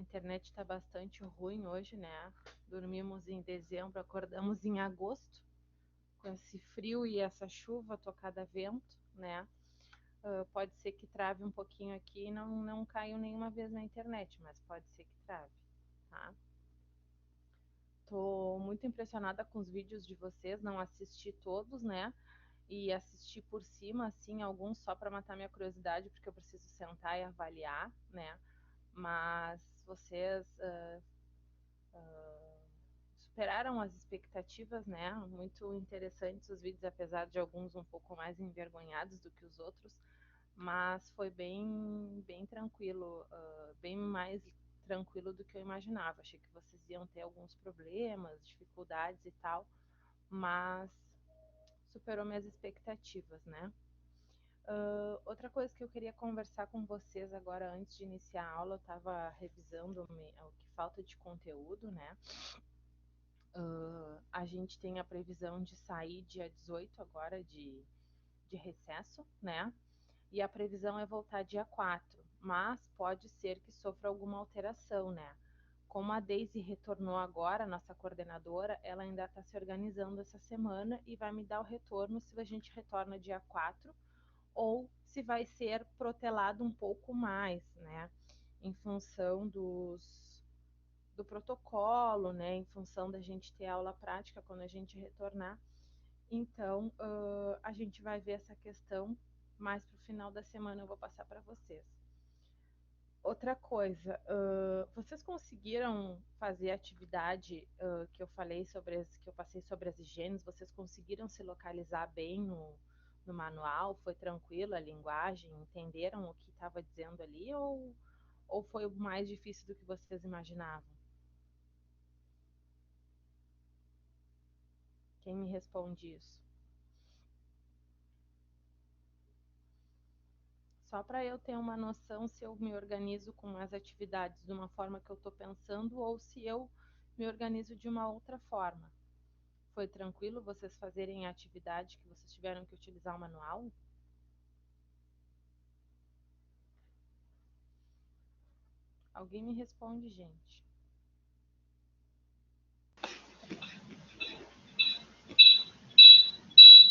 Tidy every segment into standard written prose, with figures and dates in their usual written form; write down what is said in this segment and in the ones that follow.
internet está bastante ruim hoje, né? Dormimos em dezembro, acordamos em agosto, com esse frio e essa chuva tocada a vento, né? Pode ser que trave um pouquinho aqui e não caiu nenhuma vez na internet, mas pode ser que trave, tá? Tô muito impressionada com os vídeos de vocês, não assisti todos, né? E assisti por cima, assim, alguns só para matar minha curiosidade, porque eu preciso sentar e avaliar, né? Mas vocês superaram as expectativas, né? Muito interessantes os vídeos, apesar de alguns um pouco mais envergonhados do que os outros, mas foi bem tranquilo, bem mais tranquilo do que eu imaginava. Achei que vocês iam ter alguns problemas, dificuldades e tal, mas superou minhas expectativas, né? Outra coisa que eu queria conversar com vocês agora, antes de iniciar a aula, eu estava revisando o que falta de conteúdo, né? A gente tem a previsão de sair dia 18 agora de recesso, né? E a previsão é voltar dia 4, mas pode ser que sofra alguma alteração, né? Como a Daisy retornou agora, nossa coordenadora, ela ainda está se organizando essa semana e vai me dar o retorno se a gente retorna dia 4 ou se vai ser protelado um pouco mais, né? Em função do protocolo, né? Em função da gente ter aula prática quando a gente retornar. Então, a gente vai ver essa questão mais para o final da semana, eu vou passar para vocês. Outra coisa, vocês conseguiram fazer a atividade que eu falei que eu passei sobre as higienes, vocês conseguiram se localizar bem no manual? Foi tranquilo a linguagem? Entenderam o que estava dizendo ali ou foi mais difícil do que vocês imaginavam? Quem me responde isso? Só para eu ter uma noção se eu me organizo com as atividades de uma forma que eu estou pensando ou se eu me organizo de uma outra forma. Foi tranquilo vocês fazerem a atividade que vocês tiveram que utilizar o manual? Alguém me responde, gente.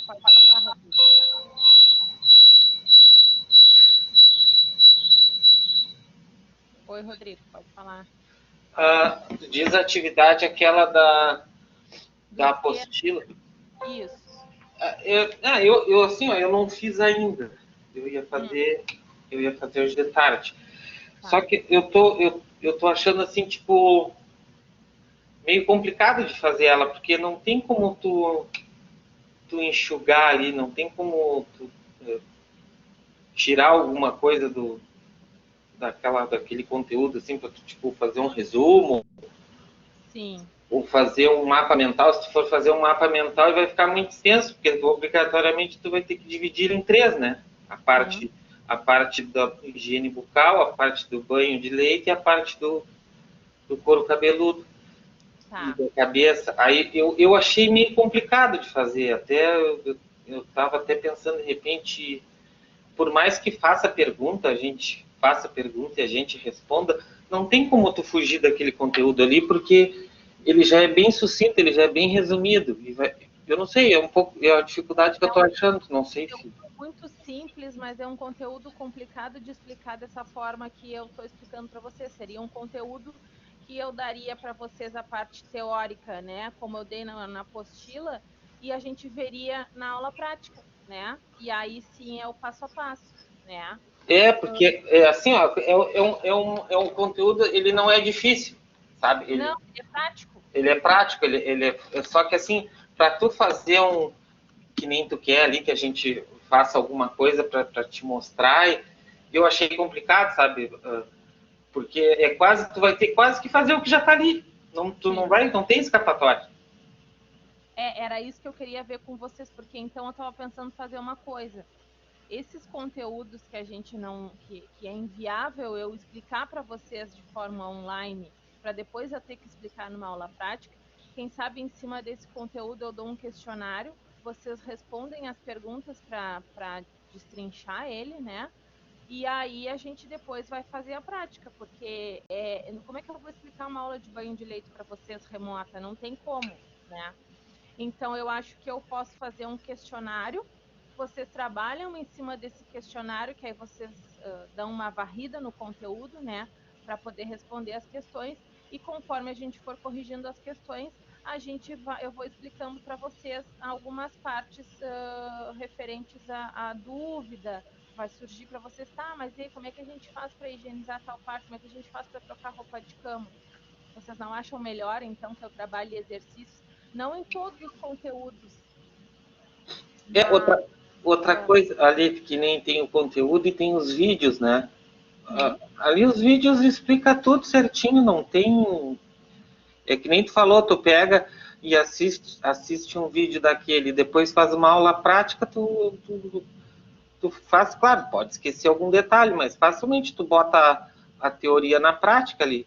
Pode falar, Rodrigo. Oi, Rodrigo, pode falar. Tu diz a atividade aquela da Do texto, apostila. isso. Eu assim, ó, eu não fiz ainda. Eu ia Hum, fazer, eu ia fazer hoje de tarde. Só tá. que eu tô achando assim, tipo, meio complicado de fazer ela, porque não tem como tu enxugar ali, não tem como tu tirar alguma coisa daquele conteúdo, assim, para tu, tipo, fazer um resumo, Sim. ou fazer um mapa mental. Se tu for fazer um mapa mental, vai ficar muito extenso, porque obrigatoriamente tu vai ter que dividir em três, né? A Uhum, parte, a parte da higiene bucal, a parte do banho de leite e a parte do couro cabeludo e tá. da cabeça. Aí eu achei meio complicado de fazer, até eu estava até pensando, de repente, por mais que faça pergunta, a gente faça pergunta e a gente responda, não tem como tu fugir daquele conteúdo ali, porque ele já é bem sucinto, ele já é bem resumido. Eu não sei, é um pouco a dificuldade que eu É estou um achando, não sei se. conteúdo muito simples, mas é um conteúdo complicado de explicar dessa forma que eu estou explicando para vocês. Seria um conteúdo que eu daria para vocês a parte teórica, né? Como eu dei na apostila, e a gente veria na aula prática, né? E aí sim é o passo a passo, né? Porque é assim, ó, é um conteúdo, ele não é difícil, sabe? Não, Ele, é prático. ele é prático, só que assim, para tu fazer que nem tu quer ali, que a gente faça alguma coisa para te mostrar, eu achei complicado, sabe? Porque tu vai ter quase que fazer o que já está ali. Não, tu não Sim. vai, não tem escapatória. Era isso que eu queria ver com vocês, porque então eu estava pensando fazer uma coisa. Esses conteúdos que a gente não, que é inviável eu explicar para vocês de forma online, para depois eu ter que explicar numa aula prática, quem sabe em cima desse conteúdo eu dou um questionário, vocês respondem as perguntas para destrinchar ele, né? E aí a gente depois vai fazer a prática, porque como é que eu vou explicar uma aula de banho de leito para vocês remota? Não tem como, né? Então eu acho que eu posso fazer um questionário, vocês trabalham em cima desse questionário, que aí vocês dão uma varrida no conteúdo, né? Para poder responder as questões, e conforme a gente for corrigindo as questões, eu vou explicando para vocês algumas partes referentes à dúvida, vai surgir para vocês, tá, mas e aí, como é que a gente faz para higienizar tal parte? Como é que a gente faz para trocar roupa de cama? Vocês não acham melhor, então, que eu trabalhe exercícios? Não em todos os conteúdos, É, mas... outra coisa, ali que nem tem o conteúdo e tem os vídeos, né? Ali os vídeos explica tudo certinho, não tem. É que nem tu falou, tu pega e assiste um vídeo daquele, depois faz uma aula prática, tu faz, claro, pode esquecer algum detalhe, mas facilmente tu bota a teoria na prática ali.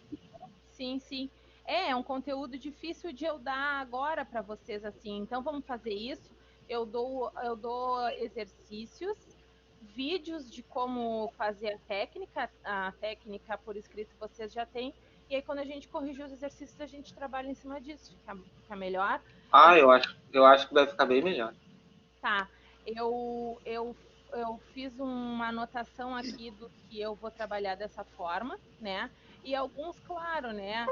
Sim, sim. É um conteúdo difícil de eu dar agora para vocês, assim. Então, vamos fazer isso. Eu dou exercícios, vídeos de como fazer a técnica por escrito vocês já têm. E aí, quando a gente corrigir os exercícios, a gente trabalha em cima disso. Fica melhor. Ah, eu acho que vai ficar bem melhor. Tá, eu fiz uma anotação aqui do que eu vou trabalhar dessa forma, né? E alguns, claro, né?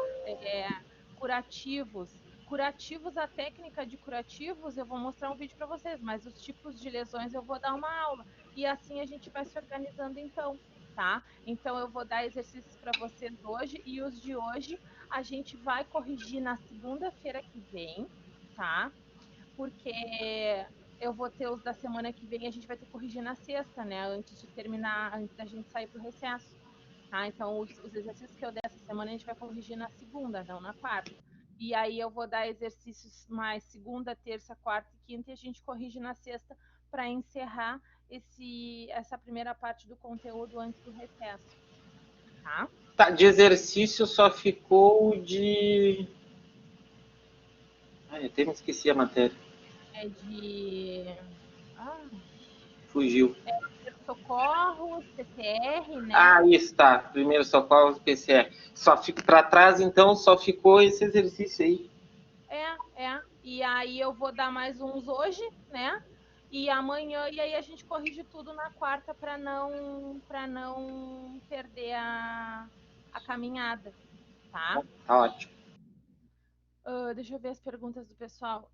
Curativos. Curativos, a técnica de curativos, eu vou mostrar um vídeo para vocês, mas os tipos de lesões eu vou dar uma aula. E assim a gente vai se organizando então, tá? Então eu vou dar exercícios para vocês hoje e os de hoje a gente vai corrigir na segunda-feira que vem, tá? Porque eu vou ter os da semana que vem e a gente vai ter que corrigir na sexta, né? Antes de terminar, antes da gente sair para o recesso. Tá? Então, os exercícios que eu der essa semana a gente vai corrigir na segunda, não na quarta. E aí eu vou dar exercícios mais segunda, terça, quarta e quinta e a gente corrige na sexta para encerrar essa primeira parte do conteúdo antes do recesso. Tá? Tá, de exercício só ficou de. Ai, até me esqueci a matéria. É de. Ah, Fugiu. socorro, CPR, né? Ah, isso tá. Primeiro socorro, PCR. Só fica para trás, então só ficou esse exercício aí. E aí eu vou dar mais uns hoje, né? E amanhã, e aí a gente corrige tudo na quarta para não perder a caminhada, tá? Tá ótimo. Deixa eu ver as perguntas do pessoal.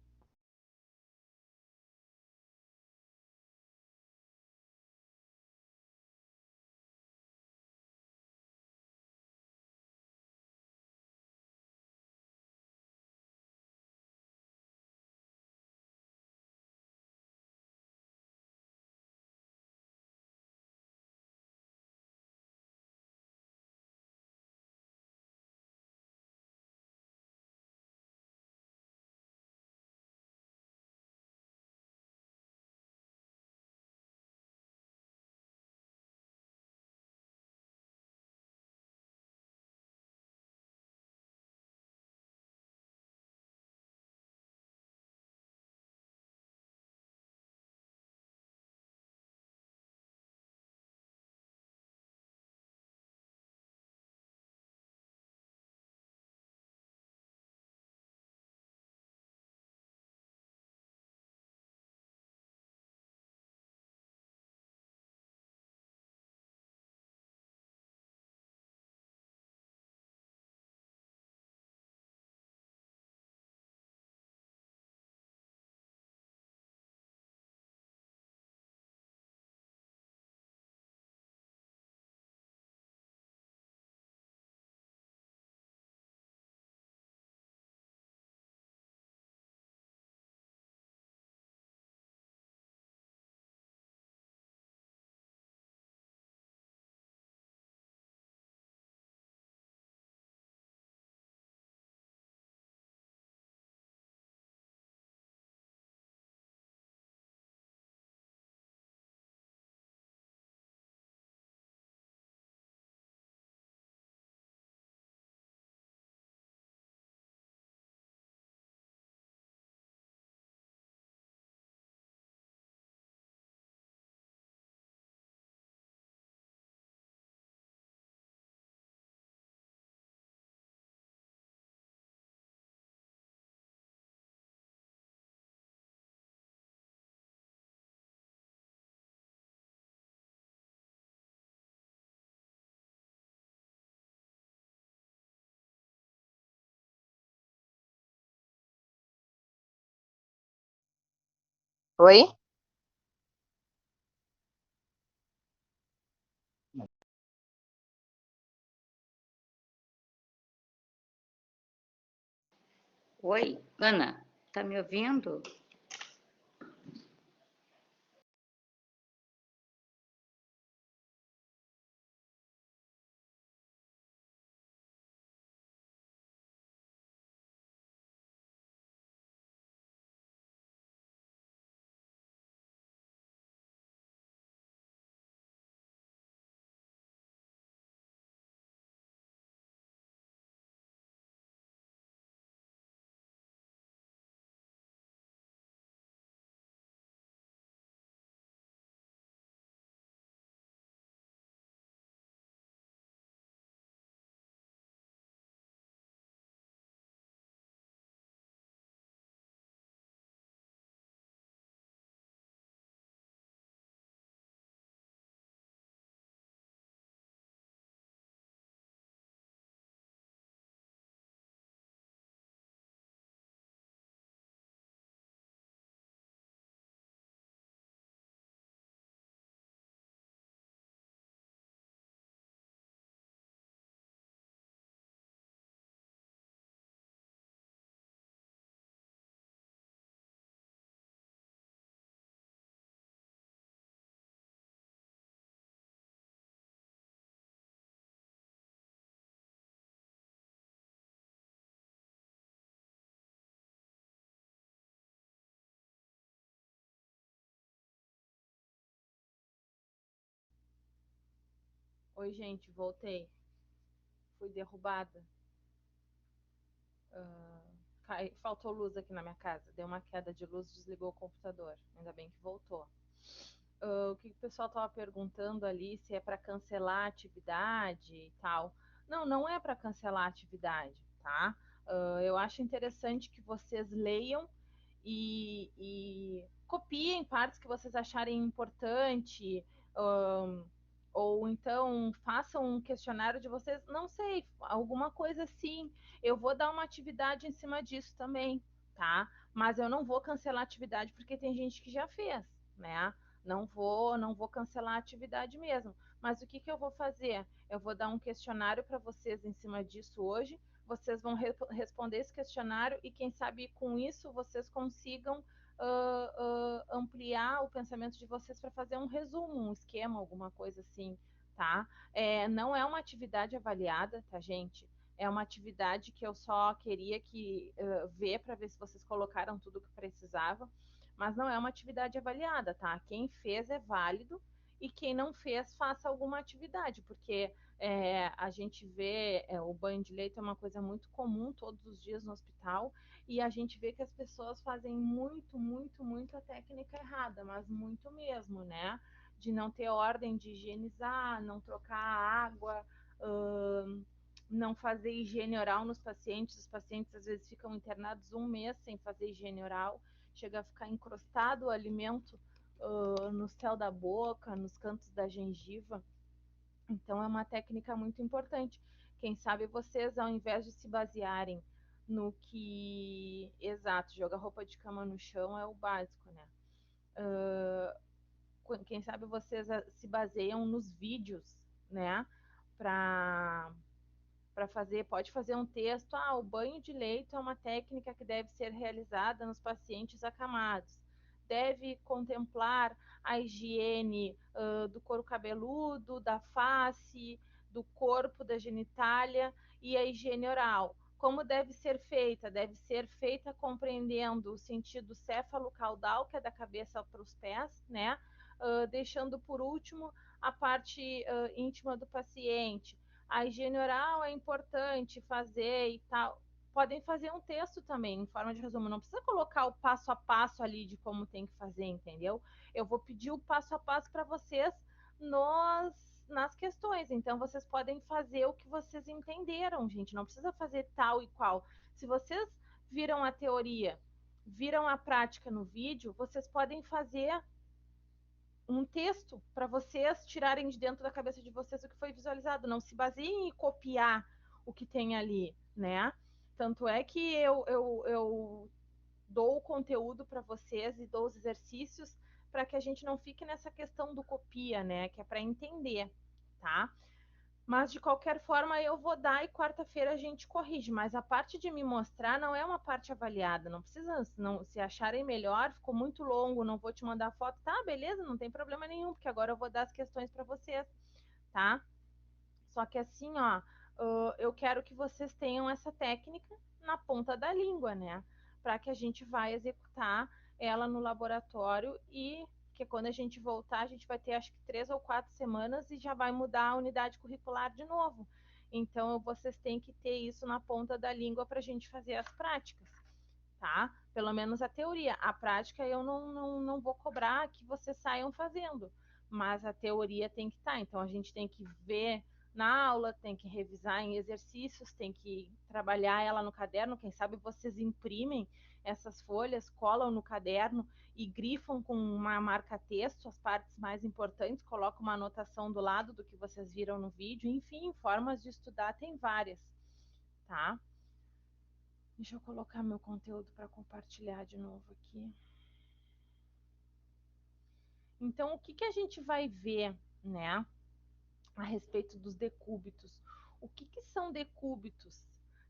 Oi? Oi, Ana, tá me ouvindo? Oi, gente, voltei. Fui derrubada. Faltou luz aqui na minha casa. Deu uma queda de luz, desligou o computador. Ainda bem que voltou. O que o pessoal estava perguntando ali, se é para cancelar a atividade e tal. Não, não é para cancelar a atividade, tá? Eu acho interessante que vocês leiam e copiem partes que vocês acharem importante, ou então façam um questionário de vocês, não sei, alguma coisa assim. Eu vou dar uma atividade em cima disso também, tá? Mas eu não vou cancelar a atividade porque tem gente que já fez, né? Não vou cancelar a atividade mesmo. Mas o que que eu vou fazer? Eu vou dar um questionário para vocês em cima disso hoje. Vocês vão responder esse questionário e quem sabe com isso vocês consigam ampliar o pensamento de vocês para fazer um resumo, um esquema, alguma coisa assim, tá? Não é uma atividade avaliada, tá, gente? É uma atividade que eu só queria ver para ver se vocês colocaram tudo o que precisava, mas não é uma atividade avaliada, tá? Quem fez é válido e quem não fez, faça alguma atividade, porque a gente vê o banho de leite é uma coisa muito comum todos os dias no hospital e a gente vê que as pessoas fazem muito, muito, muito a técnica errada, mas muito mesmo, né? De não ter ordem de higienizar, não trocar a água, não fazer higiene oral nos pacientes. Os pacientes às vezes ficam internados um mês sem fazer higiene oral, chega a ficar encrostado o alimento no céu da boca, nos cantos da gengiva. Então é uma técnica muito importante. Quem sabe vocês, ao invés de se basearem no que. Exato, jogar roupa de cama no chão é o básico, né? Quem sabe vocês se baseiam nos vídeos, né? Para fazer, pode fazer um texto. O banho de leito é uma técnica que deve ser realizada nos pacientes acamados. Deve contemplar a higiene do couro cabeludo, da face, do corpo, da genitália e a higiene oral. Como deve ser feita? Deve ser feita compreendendo o sentido céfalo-caudal, que é da cabeça para os pés, né? Deixando por último a parte íntima do paciente. A higiene oral é importante fazer e tal. Podem fazer um texto também, em forma de resumo. Não precisa colocar o passo a passo ali de como tem que fazer, entendeu? Eu vou pedir o passo a passo para vocês nas questões. Então, vocês podem fazer o que vocês entenderam, gente. Não precisa fazer tal e qual. Se vocês viram a teoria, viram a prática no vídeo, vocês podem fazer um texto para vocês tirarem de dentro da cabeça de vocês o que foi visualizado. Não se baseiem em copiar o que tem ali, né? Tanto é que eu dou o conteúdo para vocês e dou os exercícios para que a gente não fique nessa questão do copia, né? Que é para entender, tá? Mas, de qualquer forma, eu vou dar e quarta-feira a gente corrige. Mas a parte de me mostrar não é uma parte avaliada. Não precisa, não, se acharem melhor, ficou muito longo, não vou te mandar foto. Tá, beleza, não tem problema nenhum, porque agora eu vou dar as questões para vocês, tá? Só que assim, ó, eu quero que vocês tenham essa técnica na ponta da língua, né? Para que a gente vai executar ela no laboratório e que quando a gente voltar, a gente vai ter acho que 3 ou 4 semanas e já vai mudar a unidade curricular de novo. Então, vocês têm que ter isso na ponta da língua para a gente fazer as práticas, tá? Pelo menos a teoria. A prática eu não vou cobrar que vocês saiam fazendo, mas a teoria tem que estar. Então, a gente tem que ver na aula, tem que revisar em exercícios, tem que trabalhar ela no caderno. Quem sabe vocês imprimem essas folhas, colam no caderno e grifam com uma marca-texto as partes mais importantes, colocam uma anotação do lado do que vocês viram no vídeo. Enfim, formas de estudar tem várias, tá? Deixa eu colocar meu conteúdo para compartilhar de novo aqui. Então, o que, que a gente vai ver, né, a respeito dos decúbitos? O que, que são decúbitos?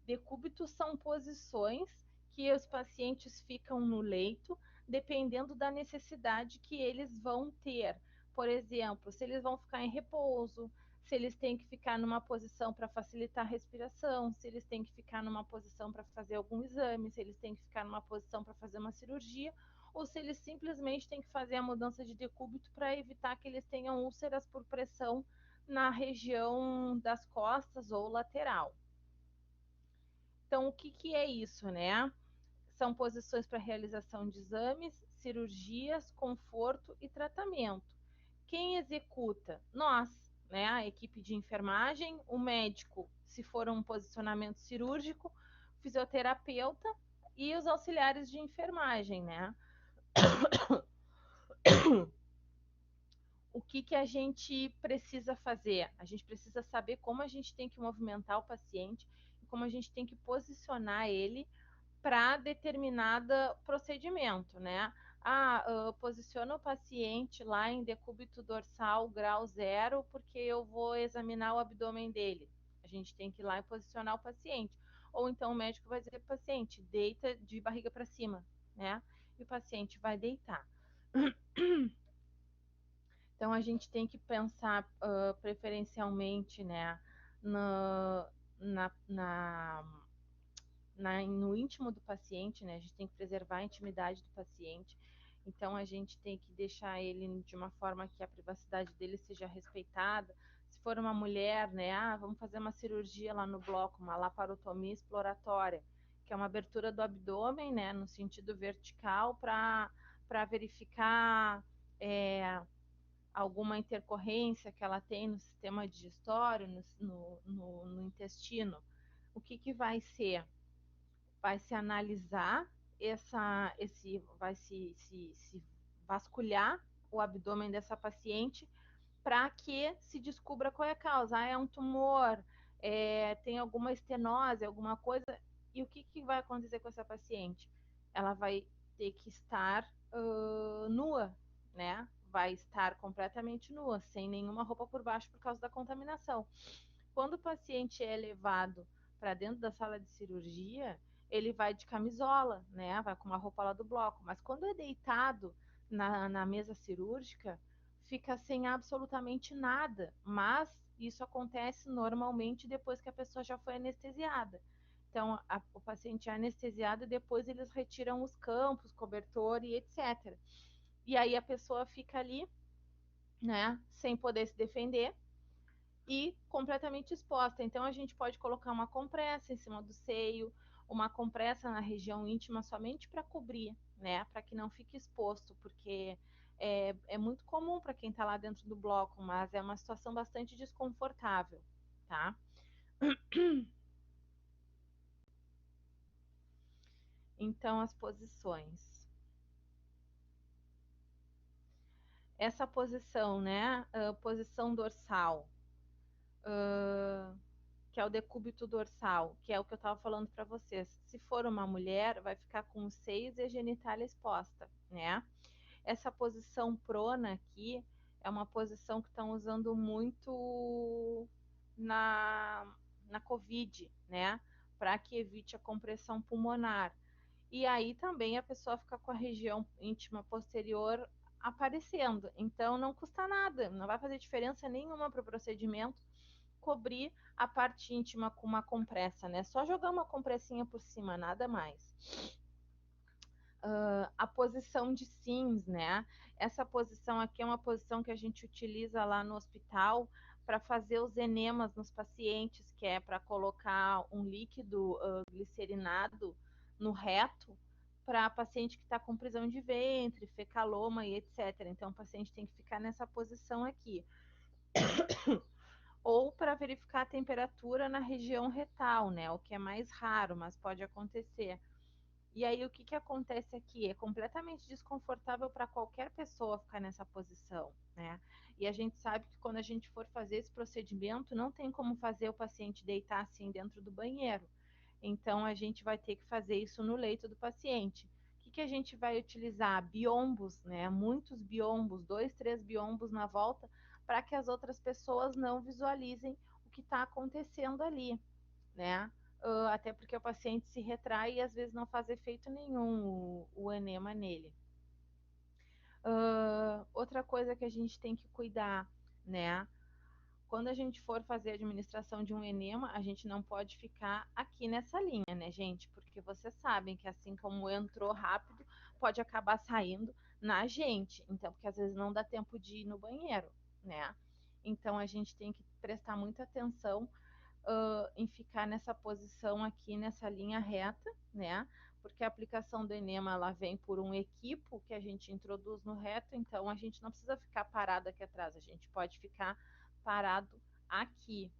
Decúbitos são posições que os pacientes ficam no leito, dependendo da necessidade que eles vão ter. Por exemplo, se eles vão ficar em repouso, se eles têm que ficar numa posição para facilitar a respiração, se eles têm que ficar numa posição para fazer algum exame, se eles têm que ficar numa posição para fazer uma cirurgia, ou se eles simplesmente têm que fazer a mudança de decúbito para evitar que eles tenham úlceras por pressão na região das costas ou lateral. Então, o que, que é isso, né? São posições para realização de exames, cirurgias, conforto e tratamento. Quem executa? Nós, né? A equipe de enfermagem, o médico, se for um posicionamento cirúrgico, o fisioterapeuta e os auxiliares de enfermagem, né? O que, que a gente precisa fazer? A gente precisa saber como a gente tem que movimentar o paciente e como a gente tem que posicionar ele para determinado procedimento, né? Posiciona o paciente lá em decúbito dorsal grau 0, porque eu vou examinar o abdômen dele. A gente tem que ir lá e posicionar o paciente. Ou então o médico vai dizer para o paciente, deita de barriga para cima, né? E o paciente vai deitar. Então, a gente tem que pensar preferencialmente, né, no, no íntimo do paciente, né? A gente tem que preservar a intimidade do paciente. Então, a gente tem que deixar ele de uma forma que a privacidade dele seja respeitada. Se for uma mulher, né? Vamos fazer uma cirurgia lá no bloco, uma laparotomia exploratória, que é uma abertura do abdômen, né? No sentido vertical, para verificar alguma intercorrência que ela tem no sistema digestório, no intestino. O que, que vai ser? Vai se analisar vai se vasculhar o abdômen dessa paciente para que se descubra qual é a causa. É um tumor, tem alguma estenose, alguma coisa. E o que, que vai acontecer com essa paciente? Ela vai ter que estar nua, né? Vai estar completamente nua, sem nenhuma roupa por baixo por causa da contaminação. Quando o paciente é levado para dentro da sala de cirurgia, ele vai de camisola, né? Vai com uma roupa lá do bloco. Mas quando é deitado na mesa cirúrgica, fica sem absolutamente nada. Mas isso acontece normalmente depois que a pessoa já foi anestesiada. Então, o paciente é anestesiado e depois eles retiram os campos, cobertor e etc. E aí a pessoa fica ali, né, sem poder se defender e completamente exposta. Então, a gente pode colocar uma compressa em cima do seio, uma compressa na região íntima somente para cobrir, né? Para que não fique exposto, porque é muito comum para quem está lá dentro do bloco, mas é uma situação bastante desconfortável, tá? Então, as posições. Essa posição, né? Posição dorsal. que é o decúbito dorsal, que é o que eu estava falando para vocês. Se for uma mulher, vai ficar com os seios e a genitália exposta, né? Essa posição prona aqui é uma posição que estão usando muito na COVID, né? Para que evite a compressão pulmonar. E aí também a pessoa fica com a região íntima posterior aparecendo. Então não custa nada, não vai fazer diferença nenhuma para o procedimento cobrir a parte íntima com uma compressa, né? Só jogar uma compressinha por cima, nada mais. A posição de SINS, né? Essa posição aqui é uma posição que a gente utiliza lá no hospital para fazer os enemas nos pacientes, que é para colocar um líquido glicerinado no reto para paciente que está com prisão de ventre, fecaloma e etc. Então, o paciente tem que ficar nessa posição aqui. Ou para verificar a temperatura na região retal, né? O que é mais raro, mas pode acontecer. E aí, o que acontece aqui? É completamente desconfortável para qualquer pessoa ficar nessa posição, né? E a gente sabe que quando a gente for fazer esse procedimento, não tem como fazer o paciente deitar assim dentro do banheiro. Então, a gente vai ter que fazer isso no leito do paciente. O que a gente vai utilizar? Biombos, né? Muitos biombos, 2, 3 biombos na volta, para que as outras pessoas não visualizem o que está acontecendo ali, né? Até porque o paciente se retrai e às vezes não faz efeito nenhum o enema nele. Outra coisa que a gente tem que cuidar, né? Quando a gente for fazer a administração de um enema, a gente não pode ficar aqui nessa linha, né, gente? Porque vocês sabem que assim como entrou rápido, pode acabar saindo na gente. Então, porque às vezes não dá tempo de ir no banheiro, né? Então, a gente tem que prestar muita atenção em ficar nessa posição aqui, nessa linha reta, né? Porque a aplicação do enema, ela vem por um equipo que a gente introduz no reto, então a gente não precisa ficar parado aqui atrás, a gente pode ficar parado aqui,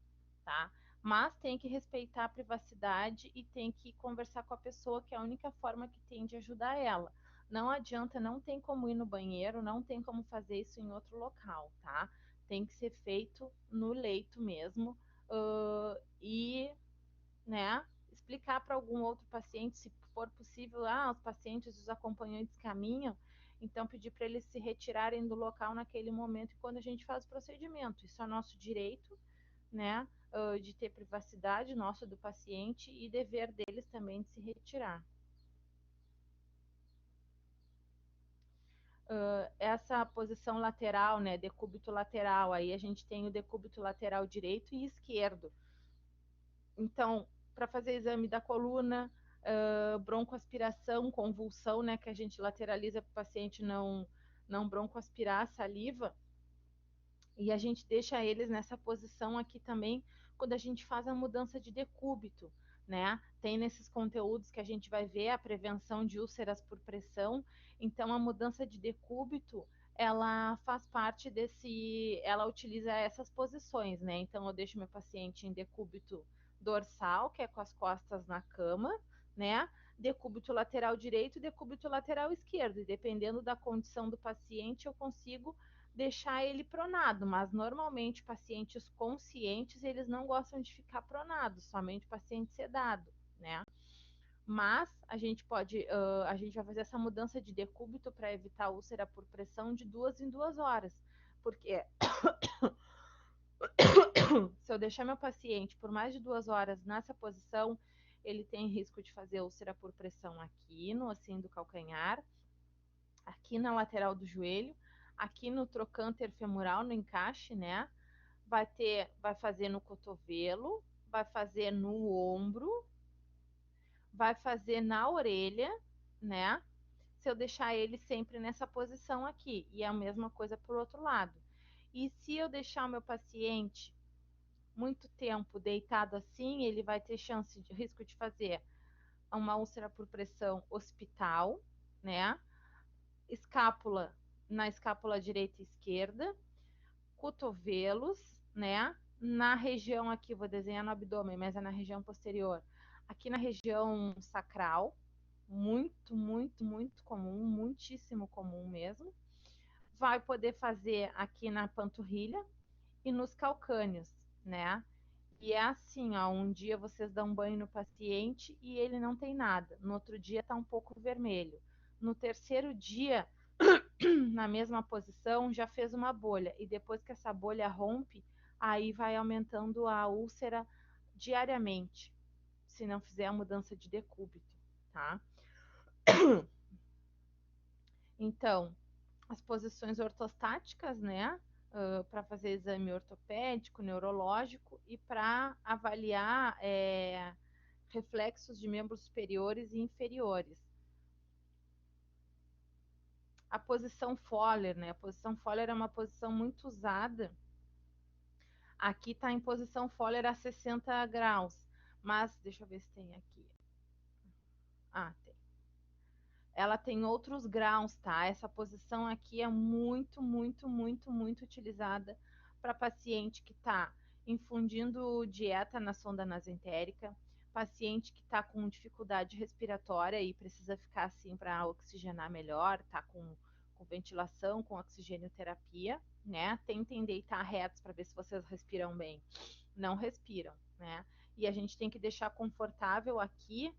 tá? Mas tem que respeitar a privacidade e tem que conversar com a pessoa, que é a única forma que tem de ajudar ela. Não adianta, não tem como ir no banheiro, não tem como fazer isso em outro local, tá? Tem que ser feito no leito mesmo, e, né, explicar para algum outro paciente, se for possível, os pacientes, os acompanhantes caminham, então pedir para eles se retirarem do local naquele momento quando a gente faz o procedimento. Isso é nosso direito, né, de ter privacidade, nosso do paciente, e dever deles também de se retirar. Essa posição lateral, né, decúbito lateral, aí a gente tem o decúbito lateral direito e esquerdo. Então, para fazer exame da coluna, broncoaspiração, convulsão, né, que a gente lateraliza para o paciente não broncoaspirar a saliva, e a gente deixa eles nessa posição aqui também quando a gente faz a mudança de decúbito, né? Tem nesses conteúdos que a gente vai ver a prevenção de úlceras por pressão, então a mudança de decúbito, ela faz parte ela utiliza essas posições, né? Então eu deixo meu paciente em decúbito dorsal, que é com as costas na cama, né? Decúbito lateral direito e decúbito lateral esquerdo, e dependendo da condição do paciente, eu consigo deixar ele pronado, mas normalmente pacientes conscientes, eles não gostam de ficar pronados, somente paciente sedado, né? Mas a gente a gente vai fazer essa mudança de decúbito para evitar úlcera por pressão de 2 em 2 horas, porque se eu deixar meu paciente por mais de 2 horas nessa posição, ele tem risco de fazer úlcera por pressão aqui no ossinho do calcanhar, aqui na lateral do joelho, aqui no trocânter femoral, no encaixe, né? Vai fazer no cotovelo, vai fazer no ombro, vai fazer na orelha, né? Se eu deixar ele sempre nessa posição aqui, e é a mesma coisa por outro lado. E se eu deixar o meu paciente muito tempo deitado assim, ele vai ter risco de fazer uma úlcera por pressão hospital, né? Escápula, na escápula direita e esquerda, cotovelos, né? Na região aqui, vou desenhar no abdômen, mas é na região posterior. Aqui na região sacral, muito, muito, muito comum, muitíssimo comum mesmo. Vai poder fazer aqui na panturrilha e nos calcâneos, né? E é assim, ó, um dia vocês dão banho no paciente e ele não tem nada. No outro dia está um pouco vermelho. No terceiro dia, na mesma posição, já fez uma bolha. E depois que essa bolha rompe, aí vai aumentando a úlcera diariamente, se não fizer a mudança de decúbito, tá? Então, as posições ortostáticas, né? Para fazer exame ortopédico, neurológico e para avaliar reflexos de membros superiores e inferiores. A posição Fowler, né? A posição Fowler é uma posição muito usada. Aqui está em posição Fowler a 60 graus, mas deixa eu ver se tem aqui. Ah, tem. Ela tem outros graus, tá? Essa posição aqui é muito, muito, muito, muito utilizada para paciente que está infundindo dieta na sonda nasentérica, paciente que está com dificuldade respiratória e precisa ficar assim para oxigenar melhor, tá com ventilação, com oxigênio-terapia, né? Tentem deitar retos para ver se vocês respiram bem. Não respiram, né? E a gente tem que deixar confortável aqui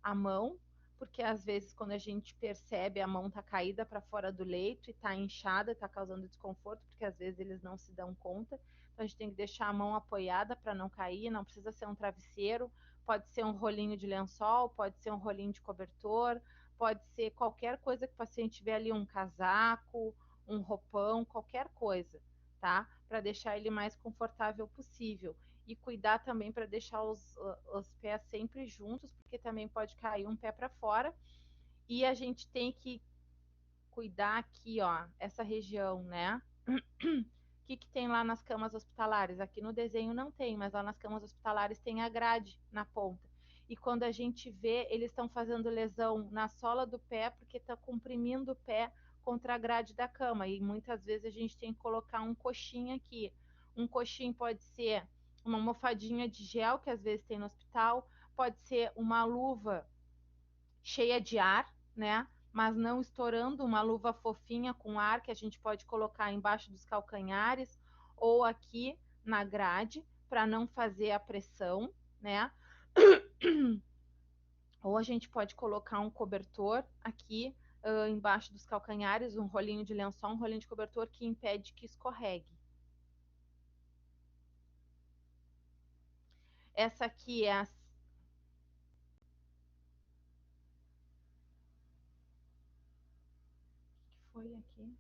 a mão, porque às vezes quando a gente percebe a mão tá caída para fora do leito e tá inchada, tá causando desconforto, porque às vezes eles não se dão conta. Então a gente tem que deixar a mão apoiada para não cair, não precisa ser um travesseiro, pode ser um rolinho de lençol, pode ser um rolinho de cobertor, pode ser qualquer coisa que o paciente tiver ali, um casaco, um roupão, qualquer coisa, tá? Para deixar ele mais confortável possível. E cuidar também para deixar os pés sempre juntos, porque também pode cair um pé para fora. E a gente tem que cuidar aqui, ó, essa região, né? O que tem lá nas camas hospitalares? Aqui no desenho não tem, mas lá nas camas hospitalares tem a grade na ponta. E quando a gente vê, eles estão fazendo lesão na sola do pé, porque está comprimindo o pé contra a grade da cama. E muitas vezes a gente tem que colocar um coxinho aqui. Um coxinho pode ser uma almofadinha de gel, que às vezes tem no hospital, pode ser uma luva cheia de ar, né? Mas não estourando, uma luva fofinha com ar que a gente pode colocar embaixo dos calcanhares ou aqui na grade para não fazer a pressão, né? Ou a gente pode colocar um cobertor aqui embaixo dos calcanhares, um rolinho de lençol, um rolinho de cobertor que impede que escorregue. Essa aqui é a... O que foi aqui?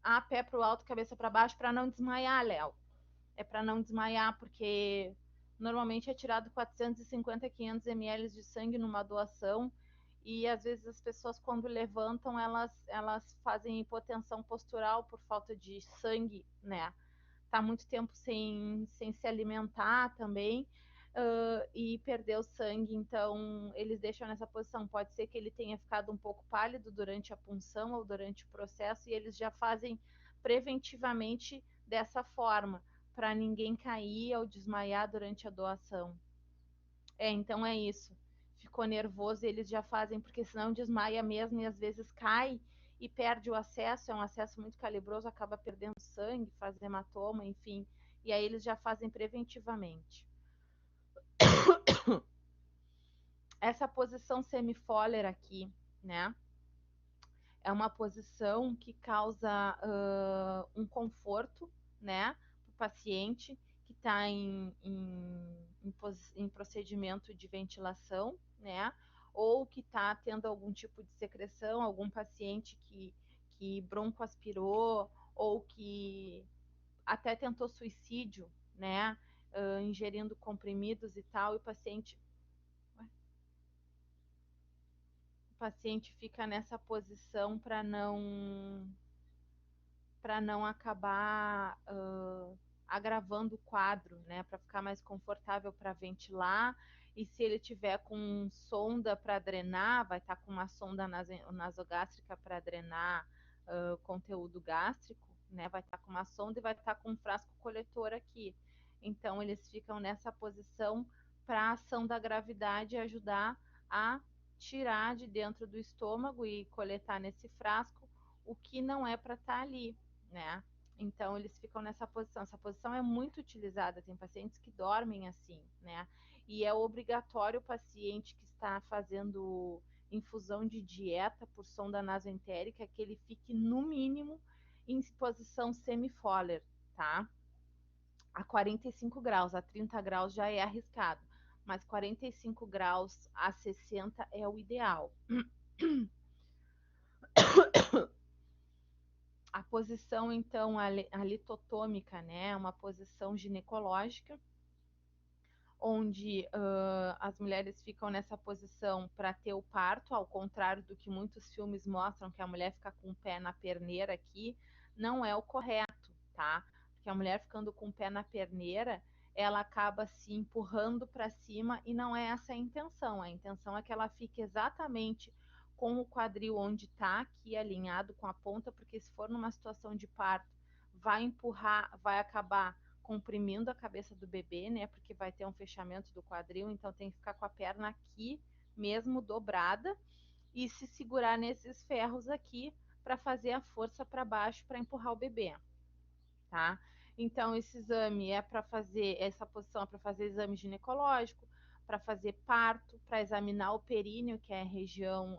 A pé para o alto, cabeça para baixo, para não desmaiar, Léo. É para não desmaiar, porque normalmente é tirado 450, 500 ml de sangue numa doação e às vezes as pessoas quando levantam elas fazem hipotensão postural por falta de sangue, né? Tá muito tempo sem se alimentar também e perdeu sangue, então eles deixam nessa posição. Pode ser que ele tenha ficado um pouco pálido durante a punção ou durante o processo e eles já fazem preventivamente dessa forma para ninguém cair ou desmaiar durante a doação. Então é isso. Ficou nervoso e eles já fazem, porque senão desmaia mesmo e às vezes cai e perde o acesso, é um acesso muito calibroso, acaba perdendo sangue, faz hematoma, enfim. E aí eles já fazem preventivamente. Essa posição semifoller aqui, né? É uma posição que causa um conforto, né? Para o paciente que está em procedimento de ventilação, né? Ou que está tendo algum tipo de secreção, algum paciente que broncoaspirou ou que até tentou suicídio, né? Ingerindo comprimidos e tal, e o paciente fica nessa posição para não acabar agravando o quadro, né? Para ficar mais confortável para ventilar. E se ele tiver com sonda para drenar, vai estar com uma sonda nasogástrica para drenar conteúdo gástrico, né? Vai estar com uma sonda e vai estar com um frasco coletor aqui. Então eles ficam nessa posição para a ação da gravidade ajudar a tirar de dentro do estômago e coletar nesse frasco o que não é para estar ali, né? Então, eles ficam nessa posição. Essa posição é muito utilizada, tem pacientes que dormem assim, né? E é obrigatório o paciente que está fazendo infusão de dieta por sonda nasoentérica que ele fique, no mínimo, em posição semi-Foley, tá? A 45 graus, a 30 graus já é arriscado, mas 45 graus a 60 é o ideal. A posição, então, a litotômica, né, é uma posição ginecológica, onde as mulheres ficam nessa posição para ter o parto, ao contrário do que muitos filmes mostram, que a mulher fica com o pé na perneira aqui, não é o correto, tá? Porque a mulher ficando com o pé na perneira, ela acaba se empurrando para cima e não é essa a intenção. A intenção é que ela fique exatamente com o quadril onde está, aqui alinhado com a ponta, porque se for numa situação de parto, vai empurrar, vai acabar comprimindo a cabeça do bebê, né? Porque vai ter um fechamento do quadril, então tem que ficar com a perna aqui mesmo dobrada e se segurar nesses ferros aqui para fazer a força para baixo para empurrar o bebê, tá? Então esse exame é para fazer, essa posição é para fazer exame ginecológico, para fazer parto, para examinar o períneo, que é a região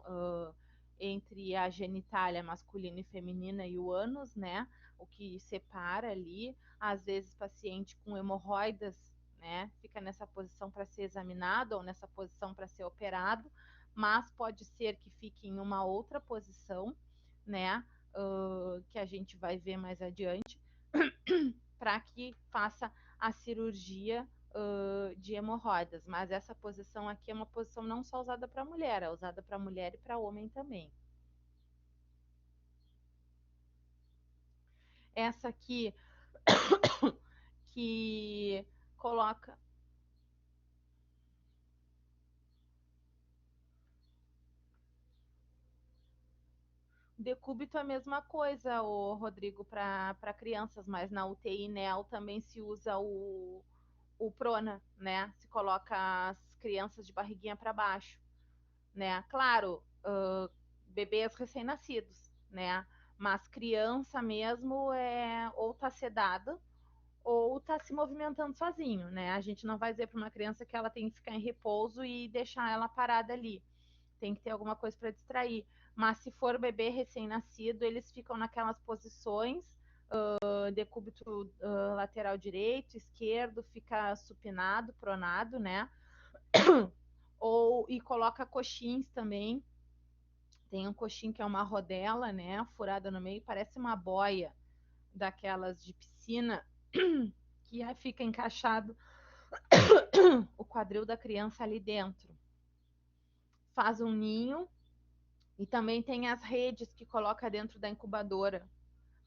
entre a genitália masculina e feminina e o ânus, né? O que separa ali. Às vezes, paciente com hemorroidas, né? Fica nessa posição para ser examinado ou nessa posição para ser operado, mas pode ser que fique em uma outra posição, né? Que a gente vai ver mais adiante, para que faça a cirurgia de hemorroidas, mas essa posição aqui é uma posição não só usada para mulher, é usada para mulher e para homem também. Essa aqui que coloca decúbito é a mesma coisa, o Rodrigo, para crianças, mas na UTI NEL também se usa o prona, né? Se coloca as crianças de barriguinha para baixo, né? Claro, bebês recém-nascidos, né? Mas criança mesmo é ou tá sedada ou tá se movimentando sozinho, né? A gente não vai dizer para uma criança que ela tem que ficar em repouso e deixar ela parada ali. Tem que ter alguma coisa para distrair. Mas se for bebê recém-nascido, eles ficam naquelas posições, decúbito lateral direito, esquerdo, fica supinado, pronado, né? E coloca coxins também. Tem um coxim que é uma rodela, né? Furada no meio, parece uma boia daquelas de piscina, que fica encaixado o quadril da criança ali dentro. Faz um ninho e também tem as redes que coloca dentro da incubadora,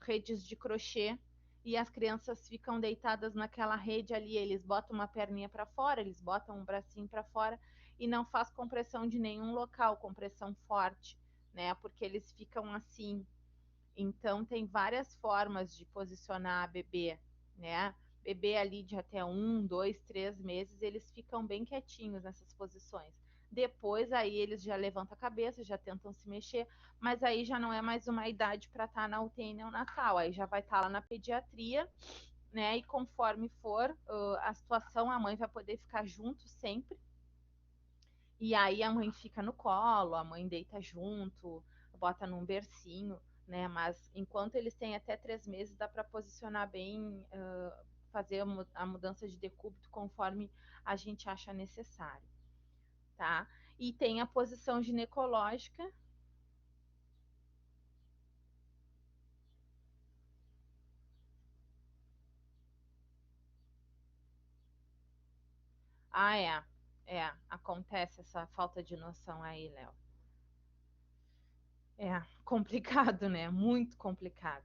redes de crochê, e as crianças ficam deitadas naquela rede ali, eles botam uma perninha para fora, eles botam um bracinho para fora e não faz compressão de nenhum local, compressão forte, né? Porque eles ficam assim. Então tem várias formas de posicionar a bebê, né? Bebê ali de até 1, 2, 3 meses, eles ficam bem quietinhos nessas posições. Depois aí eles já levantam a cabeça, já tentam se mexer, mas aí já não é mais uma idade para estar na UTI neonatal, aí já vai estar lá na pediatria, né? E conforme for a situação, a mãe vai poder ficar junto sempre. E aí a mãe fica no colo, a mãe deita junto, bota num bercinho, né? Mas enquanto eles têm até 3 meses, dá para posicionar bem, fazer a mudança de decúbito conforme a gente acha necessário, tá? E tem a posição ginecológica. Ah, acontece essa falta de noção aí, Léo. É complicado, né? Muito complicado.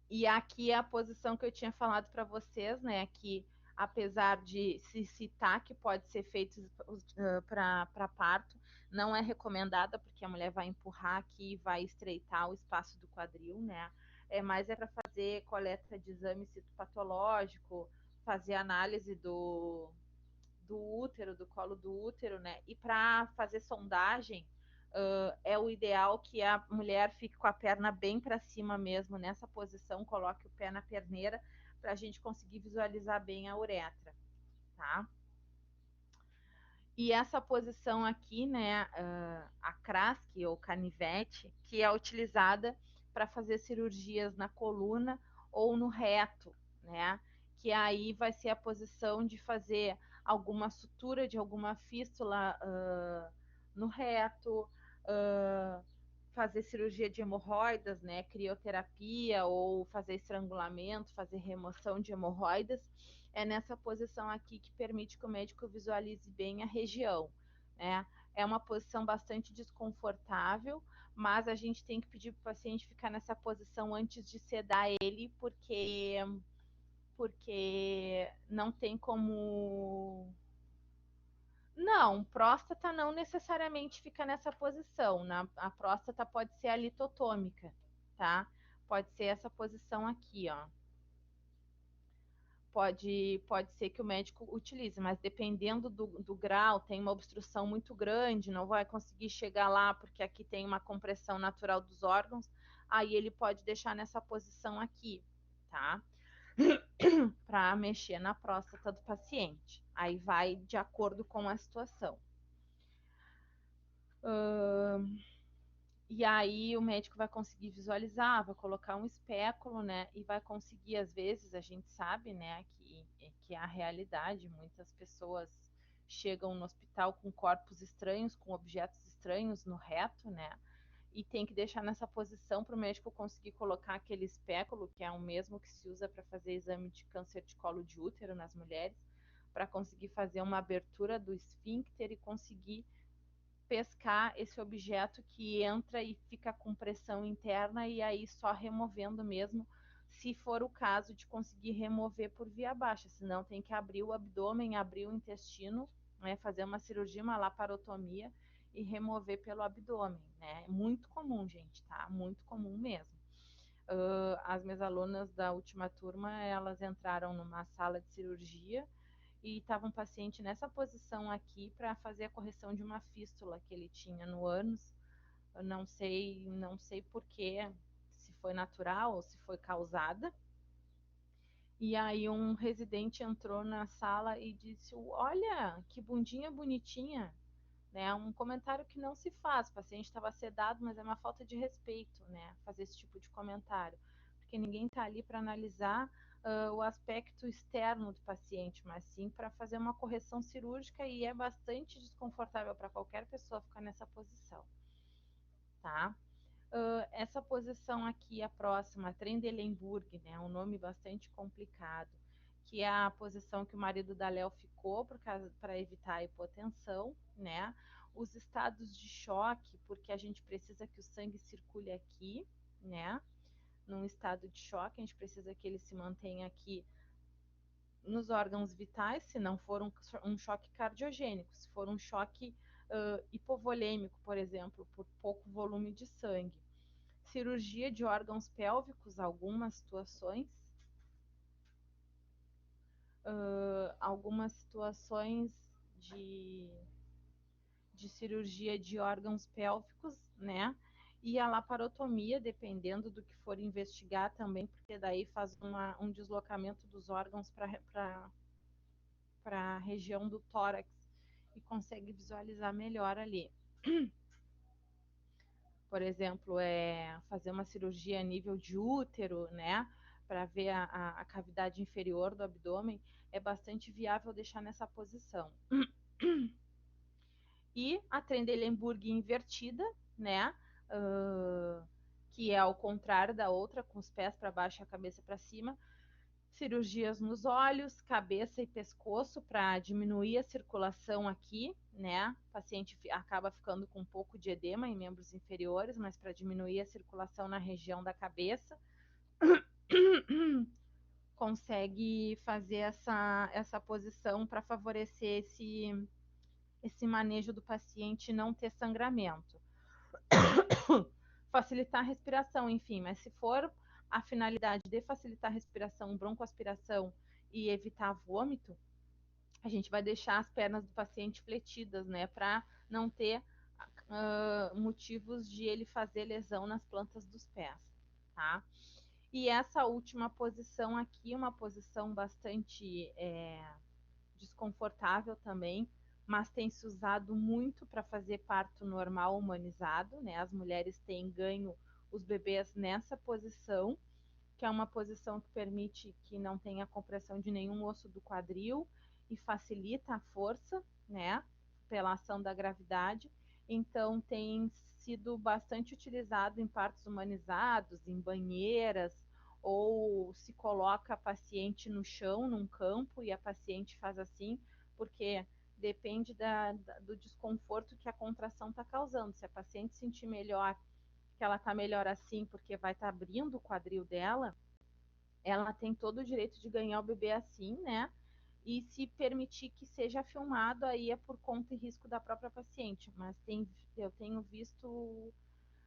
E aqui é a posição que eu tinha falado para vocês, né? Que apesar de se citar que pode ser feito para parto, não é recomendada porque a mulher vai empurrar aqui e vai estreitar o espaço do quadril, né? Mas é para fazer coleta de exame citopatológico, fazer análise útero, do colo do útero, né? E para fazer sondagem, é o ideal que a mulher fique com a perna bem para cima mesmo, nessa posição, coloque o pé na perneira, para a gente conseguir visualizar bem a uretra, tá? E essa posição aqui, né, a Kraske ou canivete, que é utilizada para fazer cirurgias na coluna ou no reto, né? Que aí vai ser a posição de fazer alguma sutura de alguma fístula no reto, fazer cirurgia de hemorroidas, né, crioterapia ou fazer estrangulamento, fazer remoção de hemorroidas. É nessa posição aqui que permite que o médico visualize bem a região, né? É uma posição bastante desconfortável, mas a gente tem que pedir para o paciente ficar nessa posição antes de sedar ele, porque não tem como... Não, próstata não necessariamente fica nessa posição. A próstata pode ser a litotômica, tá? Pode ser essa posição aqui, ó. Pode ser que o médico utilize, mas dependendo do grau, tem uma obstrução muito grande, não vai conseguir chegar lá porque aqui tem uma compressão natural dos órgãos, aí ele pode deixar nessa posição aqui, tá? Para mexer na próstata do paciente. Aí vai de acordo com a situação. E aí o médico vai conseguir visualizar, vai colocar um espéculo, né? E vai conseguir, às vezes, a gente sabe, né, que é a realidade. Muitas pessoas chegam no hospital com corpos estranhos, com objetos estranhos no reto, né? E tem que deixar nessa posição para o médico conseguir colocar aquele espéculo, que é o mesmo que se usa para fazer exame de câncer de colo de útero nas mulheres, para conseguir fazer uma abertura do esfíncter e conseguir pescar esse objeto que entra e fica com pressão interna, e aí só removendo mesmo, se for o caso de conseguir remover por via baixa, senão tem que abrir o abdômen, abrir o intestino, né, fazer uma cirurgia, uma laparotomia e remover pelo abdômen, né? É muito comum, gente, tá? Muito comum mesmo. As minhas alunas da última turma, elas entraram numa sala de cirurgia e estava um paciente nessa posição aqui para fazer a correção de uma fístula que ele tinha no ânus. Eu não sei porquê, se foi natural ou se foi causada. E aí um residente entrou na sala e disse: "Olha, que bundinha bonitinha", né? Um comentário que não se faz. O paciente estava sedado, mas é uma falta de respeito, né? Fazer esse tipo de comentário, porque ninguém está ali para analisar o aspecto externo do paciente, mas sim para fazer uma correção cirúrgica, e é bastante desconfortável para qualquer pessoa ficar nessa posição, tá? Essa posição aqui, a próxima, Trendelenburg, né? Um nome bastante complicado, que é a posição que o marido da Léo ficou para evitar a hipotensão, né? Os estados de choque, porque a gente precisa que o sangue circule aqui, né? Num estado de choque, a gente precisa que ele se mantenha aqui nos órgãos vitais, se não for um choque cardiogênico, se for um choque hipovolêmico, por exemplo, por pouco volume de sangue. Cirurgia de órgãos pélvicos, algumas situações. Algumas situações de cirurgia de órgãos pélvicos, né? E a laparotomia, dependendo do que for investigar também, porque daí faz um deslocamento dos órgãos para a região do tórax e consegue visualizar melhor ali. Por exemplo, fazer uma cirurgia a nível de útero, né? Para ver a cavidade inferior do abdômen, é bastante viável deixar nessa posição. E a Trendelenburg invertida, né? Que é ao contrário da outra, com os pés para baixo e a cabeça para cima. Cirurgias nos olhos, cabeça e pescoço para diminuir a circulação aqui, né? O paciente acaba ficando com um pouco de edema em membros inferiores, mas para diminuir a circulação na região da cabeça. Consegue fazer essa posição para favorecer esse manejo do paciente não ter sangramento. Facilitar a respiração, enfim, mas se for a finalidade de facilitar a respiração, broncoaspiração e evitar vômito, a gente vai deixar as pernas do paciente fletidas, né, para não ter motivos de ele fazer lesão nas plantas dos pés, tá? E essa última posição aqui, uma posição bastante desconfortável também, mas tem se usado muito para fazer parto normal humanizado, né? As mulheres têm ganho os bebês nessa posição, que é uma posição que permite que não tenha compressão de nenhum osso do quadril e facilita a força, né? Pela ação da gravidade. Então, tem sido bastante utilizado em partos humanizados, em banheiras, ou se coloca a paciente no chão, num campo, e a paciente faz assim, porque depende do desconforto que a contração está causando. Se a paciente sentir melhor, que ela está melhor assim, porque vai estar abrindo o quadril dela, ela tem todo o direito de ganhar o bebê assim, né? E se permitir que seja filmado, aí é por conta e risco da própria paciente. Mas eu tenho visto,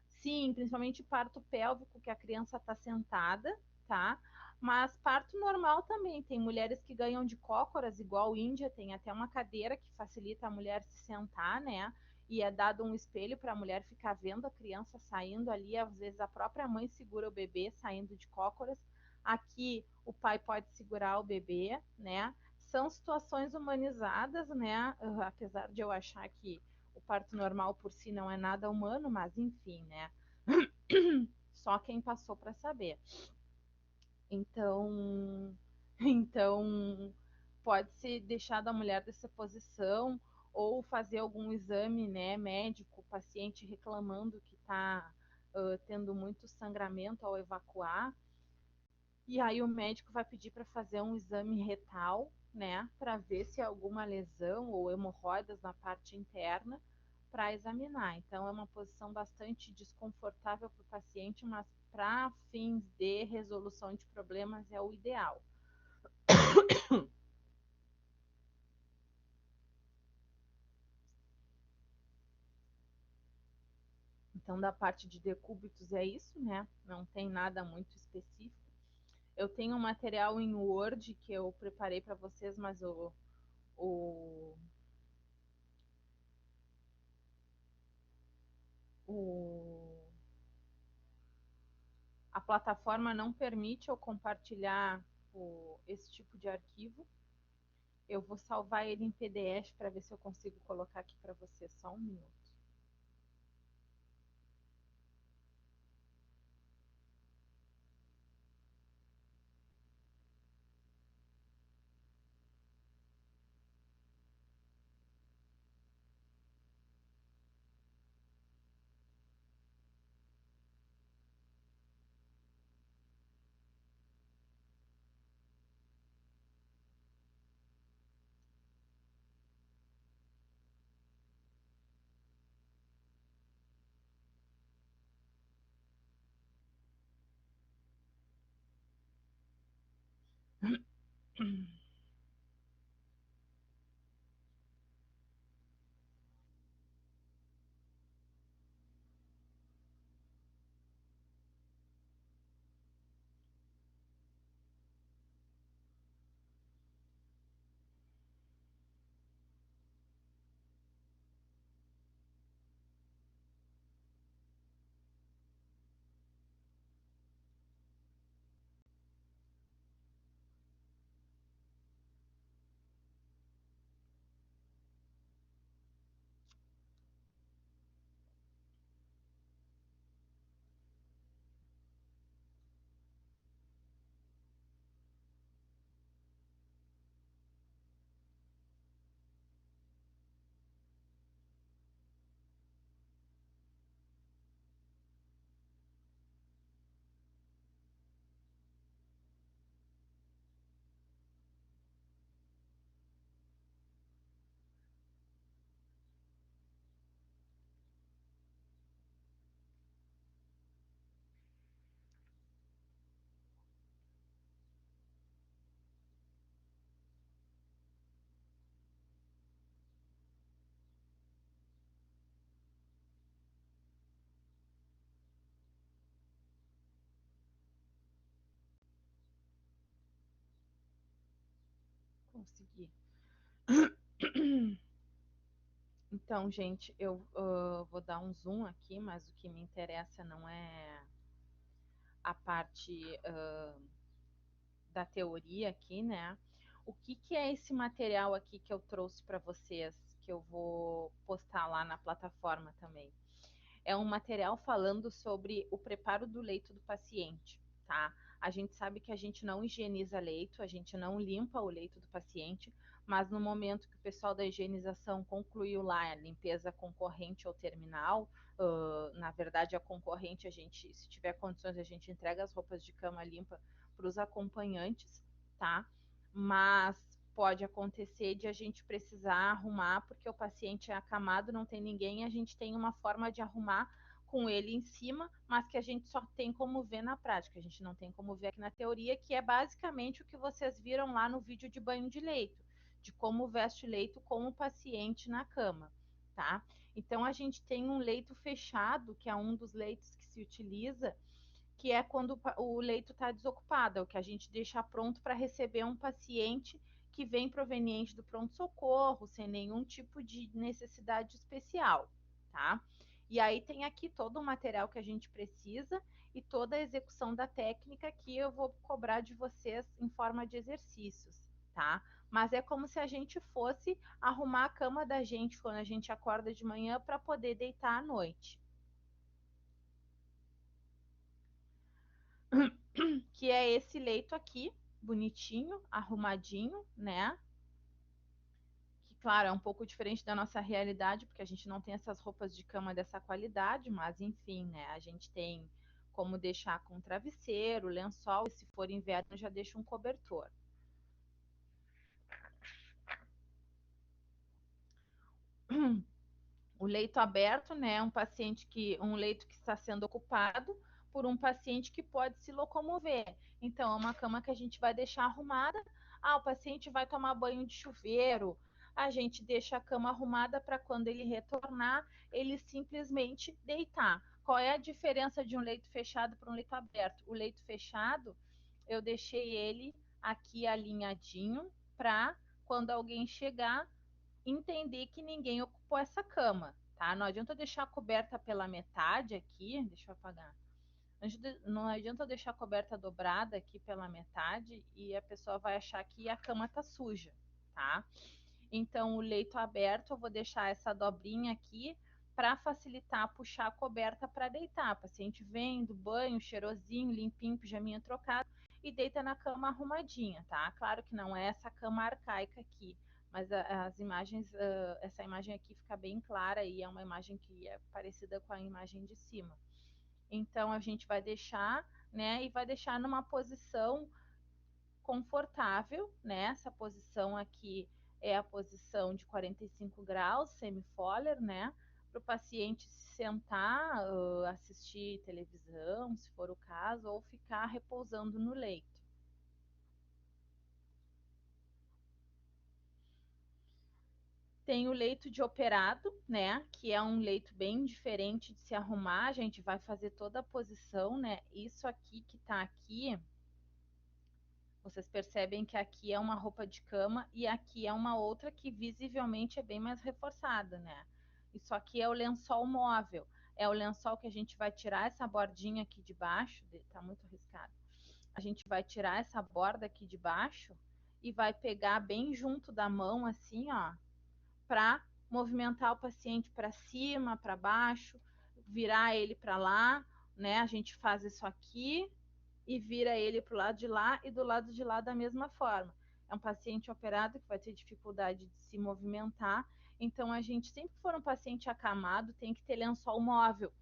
sim, principalmente parto pélvico, que a criança está sentada, tá? Mas parto normal também. Tem mulheres que ganham de cócoras, igual Índia, tem até uma cadeira que facilita a mulher se sentar, né? E é dado um espelho para a mulher ficar vendo a criança saindo ali. Às vezes a própria mãe segura o bebê saindo de cócoras. Aqui o pai pode segurar o bebê, né? São situações humanizadas, né? Apesar de eu achar que o parto normal por si não é nada humano, mas enfim, né? Só quem passou para saber. Então, então pode ser deixado a mulher dessa posição ou fazer algum exame, né, médico, paciente reclamando que está tendo muito sangramento ao evacuar. E aí o médico vai pedir para fazer um exame retal, né, para ver se há alguma lesão ou hemorroidas na parte interna para examinar. Então é uma posição bastante desconfortável para o paciente, mas para fins de resolução de problemas é o ideal. Então da parte de decúbitos é isso, né? Não tem nada muito específico. Eu tenho um material em Word que eu preparei para vocês, mas o, o, a plataforma não permite eu compartilhar esse tipo de arquivo. Eu vou salvar ele em PDF para ver se eu consigo colocar aqui para vocês. Só um minuto. Consegui. Então, gente, eu vou dar um zoom aqui, mas o que me interessa não é a parte da teoria aqui, né? O que é esse material aqui que eu trouxe para vocês, que eu vou postar lá na plataforma também? É um material falando sobre o preparo do leito do paciente, tá? A gente sabe que a gente não higieniza leito, a gente não limpa o leito do paciente, mas no momento que o pessoal da higienização concluiu lá a limpeza concorrente ou terminal, na verdade a concorrente a gente, se tiver condições, a gente entrega as roupas de cama limpa para os acompanhantes, tá? Mas pode acontecer de a gente precisar arrumar, porque o paciente é acamado, não tem ninguém, a gente tem uma forma de arrumar com ele em cima, mas que a gente só tem como ver na prática, a gente não tem como ver aqui na teoria, que é basicamente o que vocês viram lá no vídeo de banho de leito, de como veste leito com o paciente na cama, tá? Então a gente tem um leito fechado, que é um dos leitos que se utiliza, que é quando o leito está desocupado, é o que a gente deixa pronto para receber um paciente que vem proveniente do pronto-socorro, sem nenhum tipo de necessidade especial, tá? E aí tem aqui todo o material que a gente precisa e toda a execução da técnica que eu vou cobrar de vocês em forma de exercícios, tá? Mas é como se a gente fosse arrumar a cama da gente quando a gente acorda de manhã para poder deitar à noite. Que é esse leito aqui, bonitinho, arrumadinho, né? Que, claro, é um pouco diferente da nossa realidade, porque a gente não tem essas roupas de cama dessa qualidade, mas enfim, né? A gente tem como deixar com travesseiro, lençol, e se for inverno, já deixa um cobertor. O leito aberto, né, um leito que está sendo ocupado por um paciente que pode se locomover. Então, é uma cama que a gente vai deixar arrumada. Ah, o paciente vai tomar banho de chuveiro. A gente deixa a cama arrumada para quando ele retornar, ele simplesmente deitar. Qual é a diferença de um leito fechado para um leito aberto? O leito fechado, eu deixei ele aqui alinhadinho para quando alguém chegar, entender que ninguém ocupou essa cama, tá? Não adianta eu deixar coberta pela metade aqui, deixa eu apagar. Não adianta eu deixar a coberta dobrada aqui pela metade e a pessoa vai achar que a cama tá suja, tá? Então, o leito aberto, eu vou deixar essa dobrinha aqui para facilitar puxar a coberta para deitar. O paciente vem do banho, cheirosinho, limpinho, pijaminha trocado e deita na cama arrumadinha, tá? Claro que não é essa cama arcaica aqui, mas as imagens, essa imagem aqui fica bem clara e é uma imagem que é parecida com a imagem de cima. Então, a gente vai deixar, né, e vai deixar numa posição confortável, né? Essa posição aqui é a posição de 45 graus, semi-Foller, né? Para o paciente se sentar, assistir televisão, se for o caso, ou ficar repousando no leito. Tem o leito de operado, né? Que é um leito bem diferente de se arrumar. A gente vai fazer toda a posição, né? Isso aqui que tá aqui, vocês percebem que aqui é uma roupa de cama e aqui é uma outra que visivelmente é bem mais reforçada, né? Isso aqui é o lençol móvel. É o lençol que a gente vai tirar essa bordinha aqui de baixo, tá muito arriscado. A gente vai tirar essa borda aqui de baixo e vai pegar bem junto da mão, assim, ó, para movimentar o paciente para cima, para baixo, virar ele para lá, né? A gente faz isso aqui e vira ele para o lado de lá e do lado de lá da mesma forma. É um paciente operado que vai ter dificuldade de se movimentar, então a gente, sempre que for um paciente acamado, tem que ter lençol móvel,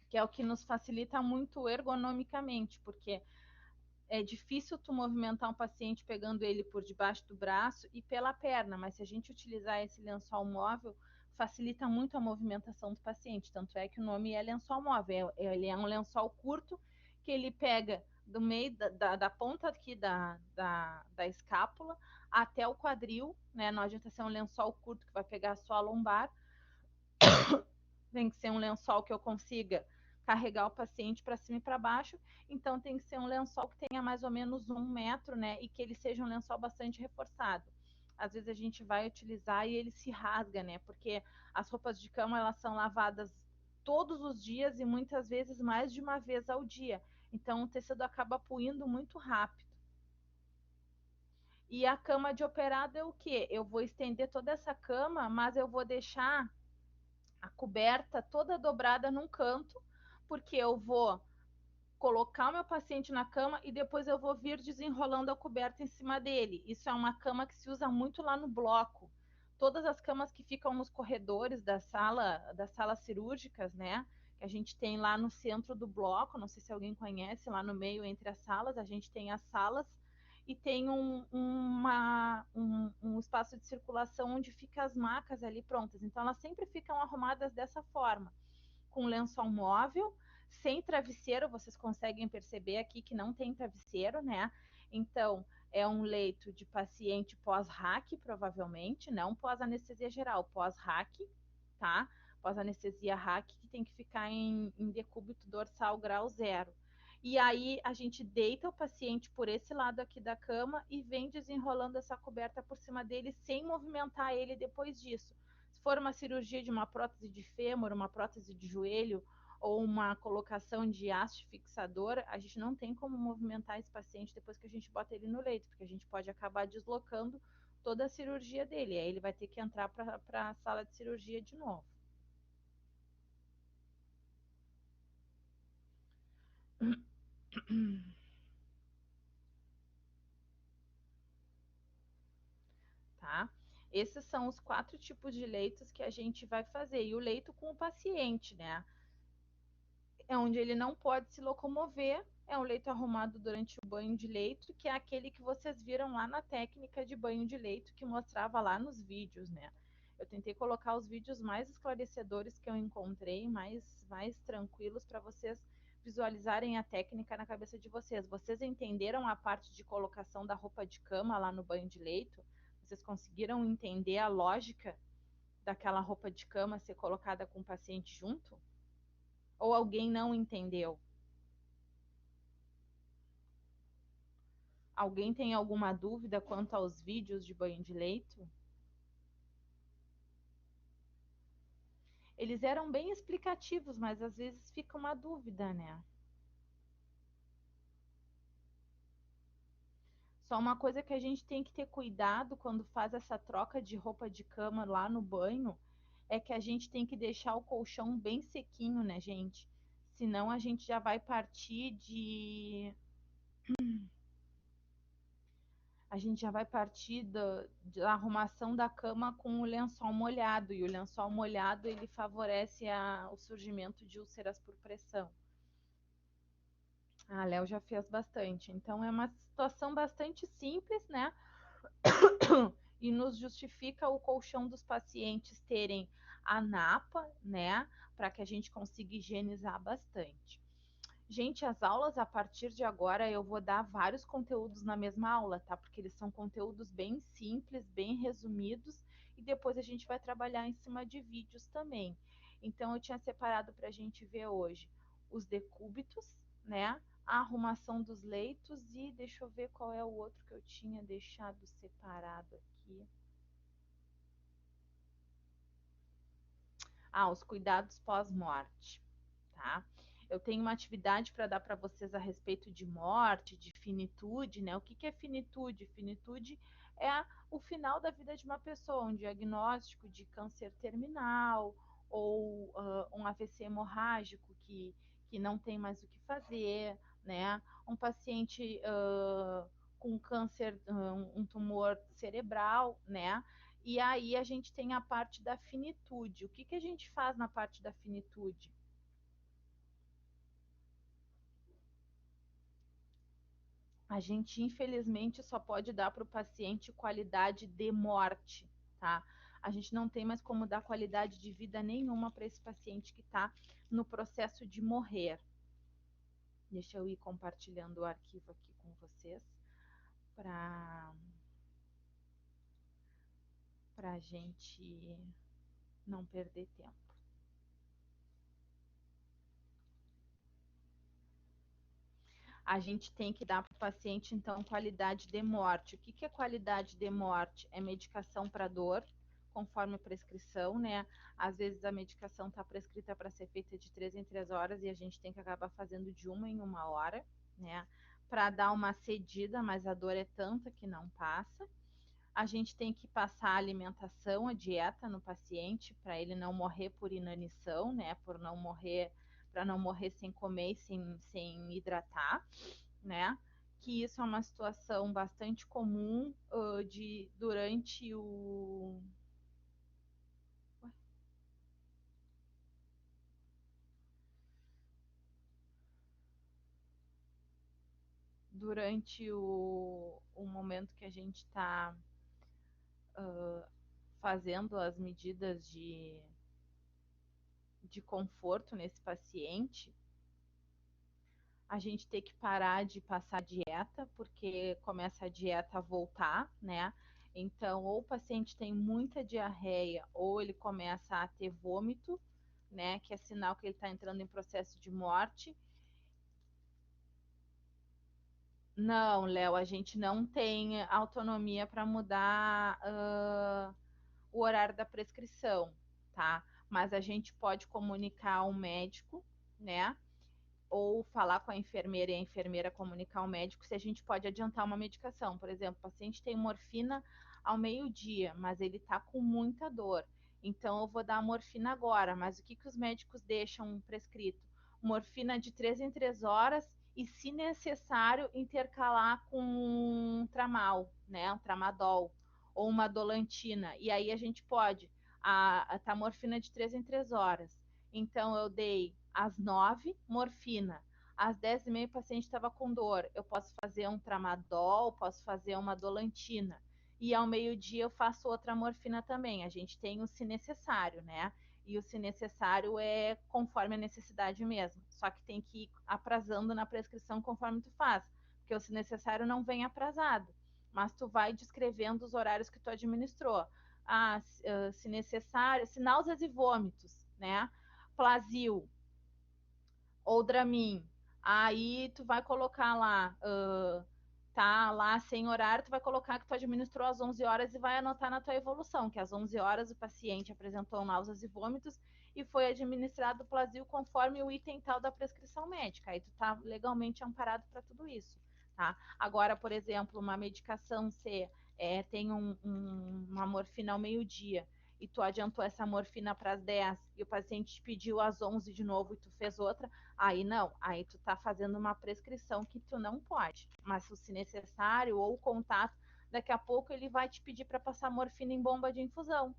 que é o que nos facilita muito ergonomicamente, porque é difícil tu movimentar um paciente pegando ele por debaixo do braço e pela perna, mas se a gente utilizar esse lençol móvel, facilita muito a movimentação do paciente, tanto é que o nome é lençol móvel, ele é um lençol curto que ele pega do meio da ponta aqui da escápula até o quadril, né? Não adianta ser um lençol curto que vai pegar só a lombar, tem que ser um lençol que eu consiga carregar o paciente para cima e para baixo, então tem que ser um lençol que tenha mais ou menos 1 metro, né, e que ele seja um lençol bastante reforçado. às vezes a gente vai utilizar e ele se rasga, né? Porque as roupas de cama, elas são lavadas todos os dias e muitas vezes mais de uma vez ao dia. Então o tecido acaba puindo muito rápido. E a cama de operado é o quê? Eu vou estender toda essa cama, mas eu vou deixar a coberta toda dobrada num canto, porque eu vou colocar o meu paciente na cama e depois eu vou vir desenrolando a coberta em cima dele. Isso é uma cama que se usa muito lá no bloco. Todas as camas que ficam nos corredores das salas cirúrgicas, né? Que a gente tem lá no centro do bloco, não sei se alguém conhece, lá no meio entre as salas, a gente tem as salas e tem um espaço de circulação onde ficam as macas ali prontas. Então elas sempre ficam arrumadas dessa forma, com lençol móvel, sem travesseiro. Vocês conseguem perceber aqui que não tem travesseiro, né? Então, é um leito de paciente pós-RAC, provavelmente, não pós-anestesia geral, pós-RAC, tá? Pós-anestesia RAC, que tem que ficar em decúbito dorsal grau 0. E aí, a gente deita o paciente por esse lado aqui da cama e vem desenrolando essa coberta por cima dele, sem movimentar ele depois disso. Se for uma cirurgia de uma prótese de fêmur, uma prótese de joelho ou uma colocação de haste fixador, a gente não tem como movimentar esse paciente depois que a gente bota ele no leito, porque a gente pode acabar deslocando toda a cirurgia dele. Aí ele vai ter que entrar para a sala de cirurgia de novo. Tá? Esses são os 4 tipos de leitos que a gente vai fazer. E o leito com o paciente, né? É onde ele não pode se locomover, é um leito arrumado durante o banho de leito, que é aquele que vocês viram lá na técnica de banho de leito, que mostrava lá nos vídeos, né? Eu tentei colocar os vídeos mais esclarecedores que eu encontrei, mais tranquilos, para vocês visualizarem a técnica na cabeça de vocês. Vocês entenderam a parte de colocação da roupa de cama lá no banho de leito? Vocês conseguiram entender a lógica daquela roupa de cama ser colocada com o paciente junto? Ou alguém não entendeu? Alguém tem alguma dúvida quanto aos vídeos de banho de leito? Eles eram bem explicativos, mas às vezes fica uma dúvida, né? Só uma coisa que a gente tem que ter cuidado quando faz essa troca de roupa de cama lá no banho é que a gente tem que deixar o colchão bem sequinho, né, gente? Senão a gente já vai partir da arrumação da cama com o lençol molhado, e o lençol molhado ele favorece o surgimento de úlceras por pressão. A Léo já fez bastante, então é uma situação bastante simples, né? E nos justifica o colchão dos pacientes terem a napa, né? Para que a gente consiga higienizar bastante. Gente, as aulas a partir de agora eu vou dar vários conteúdos na mesma aula, tá? Porque eles são conteúdos bem simples, bem resumidos, e depois a gente vai trabalhar em cima de vídeos também. Então eu tinha separado para a gente ver hoje os decúbitos, né? A arrumação dos leitos e deixa eu ver qual é o outro que eu tinha deixado separado aqui. Ah, os cuidados pós-morte, tá? Eu tenho uma atividade para dar para vocês a respeito de morte, de finitude, né? O que é finitude? Finitude é o final da vida de uma pessoa, um diagnóstico de câncer terminal ou um AVC hemorrágico que não tem mais o que fazer, né? Um paciente com câncer, um tumor cerebral, né? E aí a gente tem a parte da finitude. O que a gente faz na parte da finitude? A gente, infelizmente, só pode dar para o paciente qualidade de morte, tá? A gente não tem mais como dar qualidade de vida nenhuma para esse paciente que está no processo de morrer. Deixa eu ir compartilhando o arquivo aqui com vocês para a gente não perder tempo. a gente tem que dar para o paciente, então, qualidade de morte. O que é qualidade de morte? É medicação para dor, conforme a prescrição, né? Às vezes a medicação está prescrita para ser feita de 3 em 3 horas e a gente tem que acabar fazendo de 1 em 1 hora, né? Para dar uma cedida, mas a dor é tanta que não passa. A gente tem que passar a alimentação, a dieta no paciente, para ele não morrer por inanição, né? Para não morrer sem comer e sem hidratar, né? Que isso é uma situação bastante comum durante o momento que a gente está fazendo as medidas de conforto nesse paciente, a gente tem que parar de passar dieta, porque começa a dieta a voltar, né? Então, ou o paciente tem muita diarreia, ou ele começa a ter vômito, né? Que é sinal que ele está entrando em processo de morte. Não, Léo, a gente não tem autonomia para mudar o horário da prescrição, tá? Mas a gente pode comunicar ao médico, né? Ou falar com a enfermeira e a enfermeira comunicar ao médico se a gente pode adiantar uma medicação. Por exemplo, o paciente tem morfina ao meio-dia, mas ele está com muita dor. Então, eu vou dar a morfina agora, mas o que os médicos deixam prescrito? Morfina de 3 em 3 horas e, se necessário, intercalar com um tramal, né? Um tramadol ou uma dolantina. E aí a gente pode, a morfina de 3 em 3 horas. Então, eu dei às 9, morfina. Às 10h30, o paciente estava com dor. Eu posso fazer um tramadol, posso fazer uma dolantina. E ao meio-dia eu faço outra morfina também. A gente tem o se necessário, né? E o se necessário é conforme a necessidade mesmo. Só que tem que ir aprazando na prescrição conforme tu faz. Porque o se necessário não vem aprazado. Mas tu vai descrevendo os horários que tu administrou. Se necessário, se náuseas e vômitos, né? Plasil ou Dramin. Aí tu vai colocar lá, tá lá sem horário, tu vai colocar que tu administrou às 11 horas e vai anotar na tua evolução, que às 11 horas o paciente apresentou náuseas e vômitos e foi administrado o Plasil conforme o item tal da prescrição médica. Aí tu tá legalmente amparado para tudo isso, tá? Agora, por exemplo, uma medicação tem uma morfina ao meio-dia e tu adiantou essa morfina para as 10 e o paciente te pediu às 11 de novo e tu fez outra, aí não, aí tu tá fazendo uma prescrição que tu não pode. Mas se necessário ou o contato, daqui a pouco ele vai te pedir para passar morfina em bomba de infusão.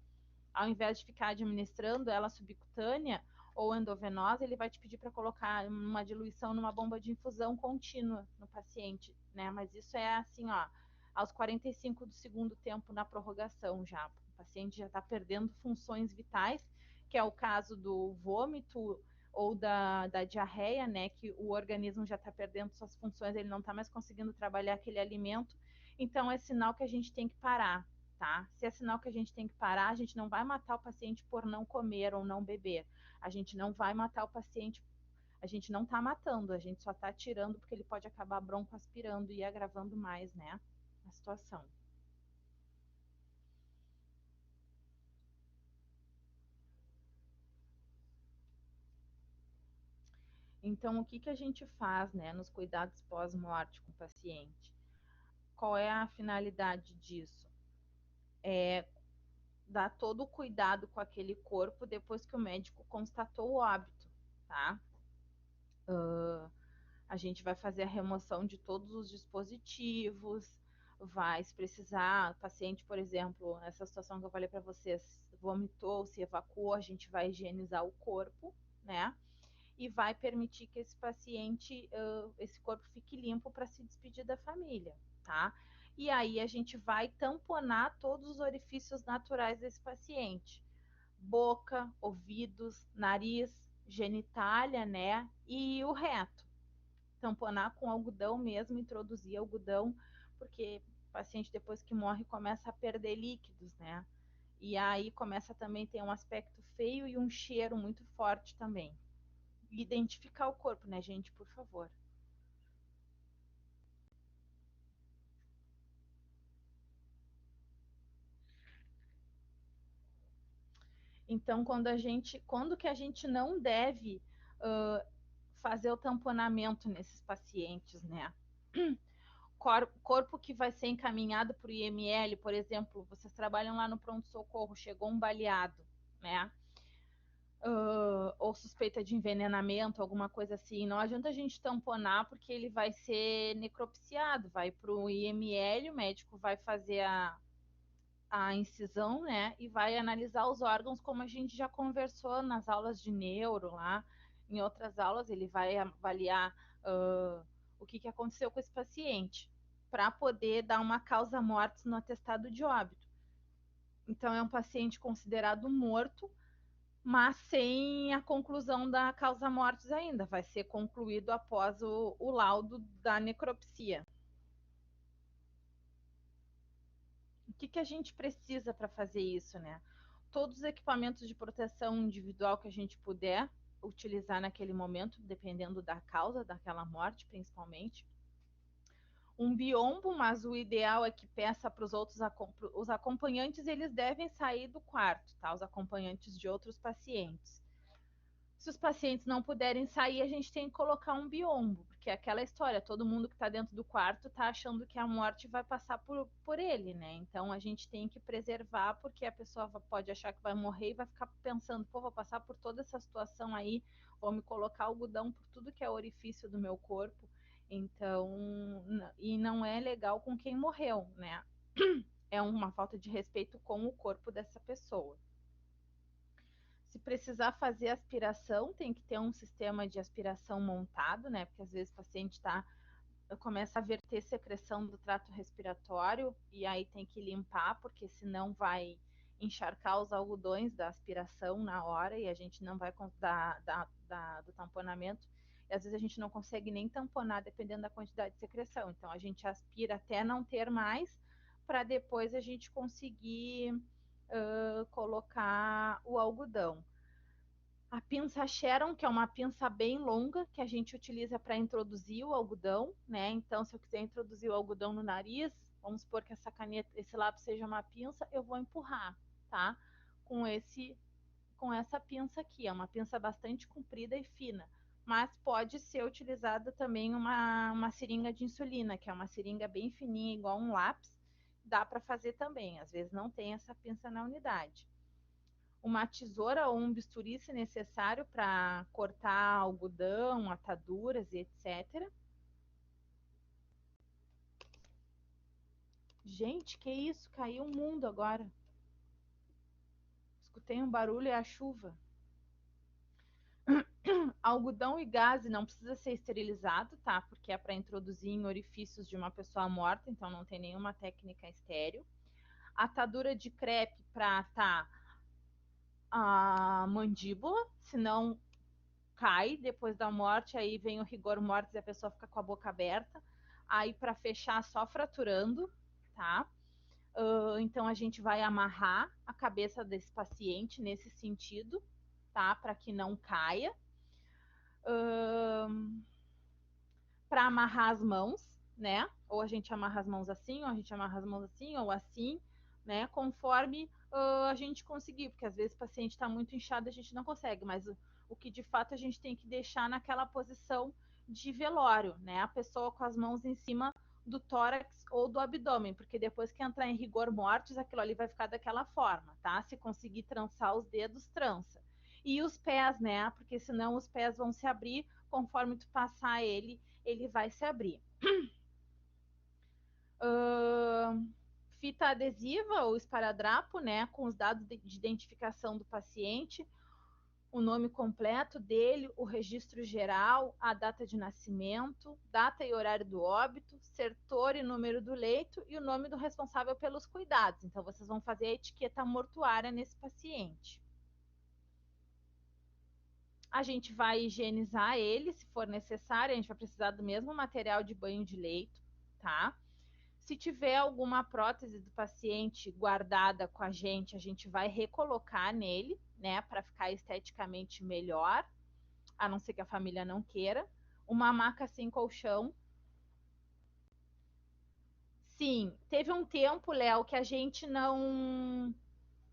Ao invés de ficar administrando ela subcutânea ou endovenosa, ele vai te pedir para colocar uma diluição numa bomba de infusão contínua no paciente, né? Mas isso é assim, ó, aos 45 do segundo tempo na prorrogação já. O paciente já está perdendo funções vitais, que é o caso do vômito ou da diarreia, né? Que o organismo já está perdendo suas funções, ele não está mais conseguindo trabalhar aquele alimento. Então é sinal que a gente tem que parar, tá? Se é sinal que a gente tem que parar, a gente não vai matar o paciente por não comer ou não beber. A gente não vai matar o paciente, a gente não está matando, a gente só está tirando porque ele pode acabar broncoaspirando e agravando mais, né, a situação. Então, o que a gente faz, né, nos cuidados pós-morte com o paciente? Qual é a finalidade disso? É dar todo o cuidado com aquele corpo depois que o médico constatou o óbito, tá? A gente vai fazer a remoção de todos os dispositivos, vai, se precisar, o paciente, por exemplo, essa situação que eu falei para vocês, vomitou, se evacuou, a gente vai higienizar o corpo, né? E vai permitir que esse paciente, esse corpo fique limpo para se despedir da família, tá? E aí a gente vai tamponar todos os orifícios naturais desse paciente. Boca, ouvidos, nariz, genitália, né? E o reto. Tamponar com algodão mesmo, introduzir algodão, porque o paciente depois que morre começa a perder líquidos, né? E aí começa também a ter um aspecto feio e um cheiro muito forte também. Identificar o corpo, né, gente, por favor. Então, quando que a gente não deve fazer o tamponamento nesses pacientes, né? Corpo que vai ser encaminhado para o IML, por exemplo, vocês trabalham lá no pronto-socorro, chegou um baleado, né? Ou suspeita de envenenamento, alguma coisa assim. Não adianta a gente tamponar porque ele vai ser necropsiado, vai para o IML, o médico vai fazer a incisão, né? E vai analisar os órgãos, como a gente já conversou nas aulas de neuro lá. Em outras aulas, ele vai avaliar o que aconteceu com esse paciente, para poder dar uma causa mortis no atestado de óbito. Então, é um paciente considerado morto, mas sem a conclusão da causa mortis ainda. Vai ser concluído após o laudo da necropsia. O que a gente precisa para fazer isso, né? Todos os equipamentos de proteção individual que a gente puder utilizar naquele momento, dependendo da causa daquela morte, principalmente. Um biombo, mas o ideal é que peça para os outros os acompanhantes, eles devem sair do quarto, tá? Os acompanhantes de outros pacientes. Se os pacientes não puderem sair, a gente tem que colocar um biombo, porque é aquela história, todo mundo que está dentro do quarto está achando que a morte vai passar por ele, né? Então a gente tem que preservar, porque a pessoa pode achar que vai morrer e vai ficar pensando, pô, vou passar por toda essa situação aí, vou me colocar algodão por tudo que é orifício do meu corpo. Então, e não é legal com quem morreu, né? É uma falta de respeito com o corpo dessa pessoa. Se precisar fazer aspiração, tem que ter um sistema de aspiração montado, né? Porque às vezes o paciente começa a verter secreção do trato respiratório e aí tem que limpar, porque senão vai encharcar os algodões da aspiração na hora e a gente não vai do tamponamento. E às vezes a gente não consegue nem tamponar, dependendo da quantidade de secreção. Então a gente aspira até não ter mais, para depois a gente conseguir colocar o algodão. A pinça Sharon, que é uma pinça bem longa, que a gente utiliza para introduzir o algodão, né? Então, se eu quiser introduzir o algodão no nariz, vamos supor que esse lápis seja uma pinça, eu vou empurrar, tá? Com essa pinça aqui, é uma pinça bastante comprida e fina, mas pode ser utilizada também uma seringa de insulina, que é uma seringa bem fininha, igual um lápis, dá para fazer também, às vezes não tem essa pinça na unidade. Uma tesoura ou um bisturi, se necessário, para cortar algodão, ataduras e etc. Gente, que isso? Caiu um mundo agora. Escutei um barulho, é a chuva. Algodão e gaze não precisa ser esterilizado, tá? Porque é para introduzir em orifícios de uma pessoa morta, então não tem nenhuma técnica estéril. Atadura de crepe para a mandíbula, senão cai depois da morte, aí vem o rigor mortis e a pessoa fica com a boca aberta. Aí, para fechar, só fraturando, tá? Então, a gente vai amarrar a cabeça desse paciente nesse sentido, tá? Para que não caia. Para amarrar as mãos, né? Ou a gente amarra as mãos assim, ou a gente amarra as mãos assim, ou assim, né? Conforme a gente conseguir, porque às vezes o paciente está muito inchado, a gente não consegue, mas o que de fato a gente tem que deixar naquela posição de velório, né? A pessoa com as mãos em cima do tórax ou do abdômen, porque depois que entrar em rigor mortis, aquilo ali vai ficar daquela forma, tá? Se conseguir trançar os dedos, trança. E os pés, né? Porque senão os pés vão se abrir conforme tu passar ele vai se abrir. Fita adesiva ou esparadrapo, né, com os dados de identificação do paciente, o nome completo dele, o registro geral, a data de nascimento, data e horário do óbito, setor e número do leito e o nome do responsável pelos cuidados. Então, vocês vão fazer a etiqueta mortuária nesse paciente. A gente vai higienizar ele, se for necessário, a gente vai precisar do mesmo material de banho de leito, tá? Se tiver alguma prótese do paciente guardada com a gente vai recolocar nele, né, para ficar esteticamente melhor, a não ser que a família não queira. Uma maca sem colchão. Sim, teve um tempo, Léo, que a gente não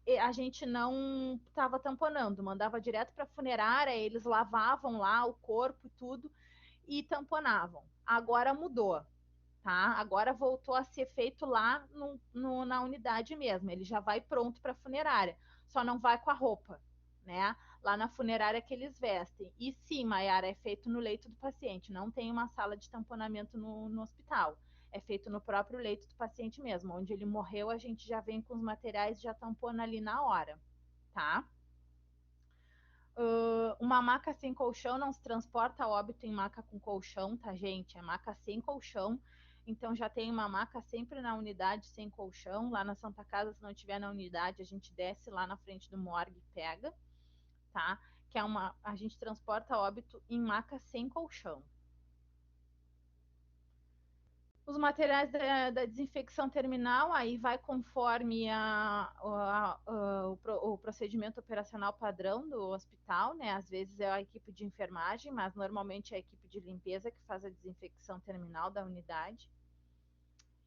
a gente não estava tamponando, mandava direto para a funerária, eles lavavam lá o corpo e tudo e tamponavam. Agora mudou, tá? Agora voltou a ser feito lá na unidade mesmo. Ele já vai pronto para a funerária, só não vai com a roupa, né? Lá na funerária que eles vestem. E sim, Maiara, é feito no leito do paciente, não tem uma sala de tamponamento no hospital. É feito no próprio leito do paciente mesmo. Onde ele morreu, a gente já vem com os materiais, já tampona ali na hora, tá? Uma maca sem colchão não se transporta a óbito em maca com colchão, tá, gente? É maca sem colchão. Então já tem uma maca sempre na unidade sem colchão. Lá na Santa Casa, se não tiver na unidade, a gente desce lá na frente do morgue e pega, tá? Que é a gente transporta óbito em maca sem colchão. Os materiais da desinfecção terminal, aí vai conforme o procedimento operacional padrão do hospital, né? Às vezes é a equipe de enfermagem, mas normalmente é a equipe de limpeza que faz a desinfecção terminal da unidade.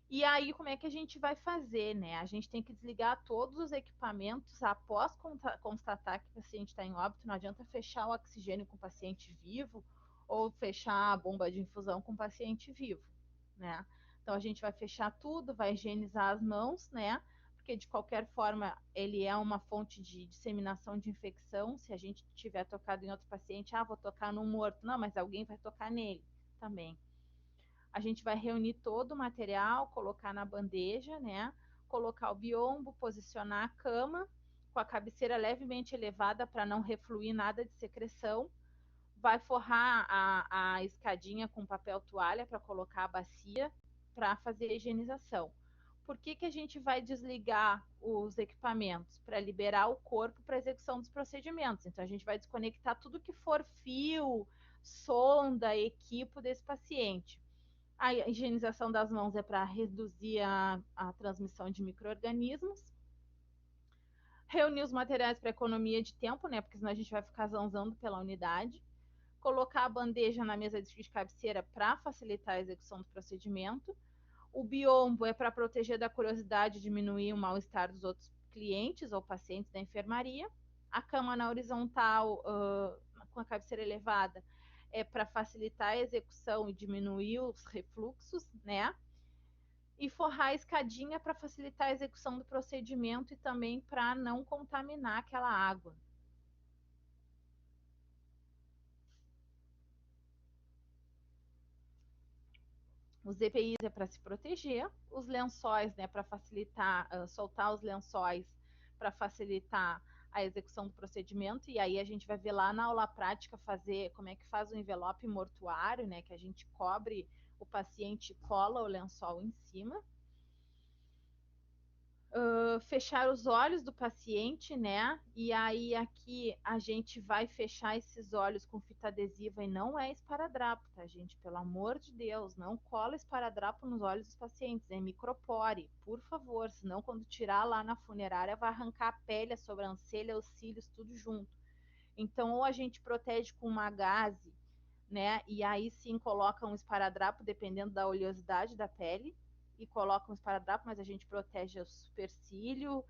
E aí, como é que a gente vai fazer, né? A gente tem que desligar todos os equipamentos após constatar que o paciente está em óbito. Não adianta fechar o oxigênio com o paciente vivo ou fechar a bomba de infusão com o paciente vivo, né? Então a gente vai fechar tudo, vai higienizar as mãos, né? Porque de qualquer forma ele é uma fonte de disseminação de infecção. Se a gente tiver tocado em outro paciente, vou tocar no morto. Não, mas alguém vai tocar nele também. A gente vai reunir todo o material, colocar na bandeja, né? Colocar o biombo, posicionar a cama com a cabeceira levemente elevada para não refluir nada de secreção. Vai forrar a escadinha com papel toalha para colocar a bacia para fazer a higienização. Por que a gente vai desligar os equipamentos? Para liberar o corpo para a execução dos procedimentos. Então, a gente vai desconectar tudo que for fio, sonda, equipo desse paciente. A higienização das mãos é para reduzir a transmissão de micro-organismos. Reunir os materiais para economia de tempo, né? Porque senão a gente vai ficar zanzando pela unidade. Colocar a bandeja na mesa de cabeceira para facilitar a execução do procedimento. O biombo é para proteger da curiosidade e diminuir o mal-estar dos outros clientes ou pacientes da enfermaria. A cama na horizontal, com a cabeceira elevada, é para facilitar a execução e diminuir os refluxos, né? E forrar a escadinha para facilitar a execução do procedimento e também para não contaminar aquela água. Os EPIs é para se proteger, os lençóis, né, para facilitar, soltar os lençóis para facilitar a execução do procedimento, e aí a gente vai ver lá na aula prática fazer como é que faz o envelope mortuário, né, que a gente cobre o paciente, cola o lençol em cima. Fechar os olhos do paciente, né? E aí aqui a gente vai fechar esses olhos com fita adesiva e não é esparadrapo, tá, gente? Pelo amor de Deus, não cola esparadrapo nos olhos dos pacientes, é micropore, por favor, senão quando tirar lá na funerária vai arrancar a pele, a sobrancelha, os cílios, tudo junto. Então, ou a gente protege com uma gaze, né? E aí sim coloca um esparadrapo, dependendo da oleosidade da pele, e coloca um esparadrapo, mas a gente protege o supercílio,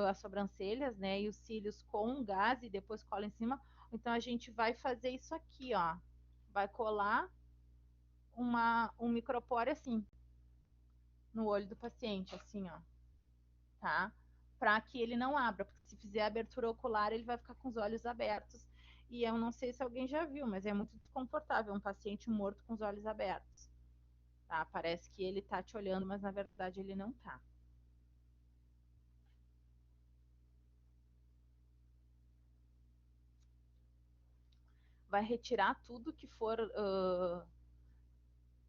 as sobrancelhas, né? E os cílios com gás e depois cola em cima. Então a gente vai fazer isso aqui, ó. Vai colar um micropore assim no olho do paciente, assim, ó, tá? Para que ele não abra, porque se fizer abertura ocular, ele vai ficar com os olhos abertos. E eu não sei se alguém já viu, mas é muito desconfortável um paciente morto com os olhos abertos. Tá? Parece que ele tá te olhando, mas na verdade ele não tá. Vai retirar tudo que for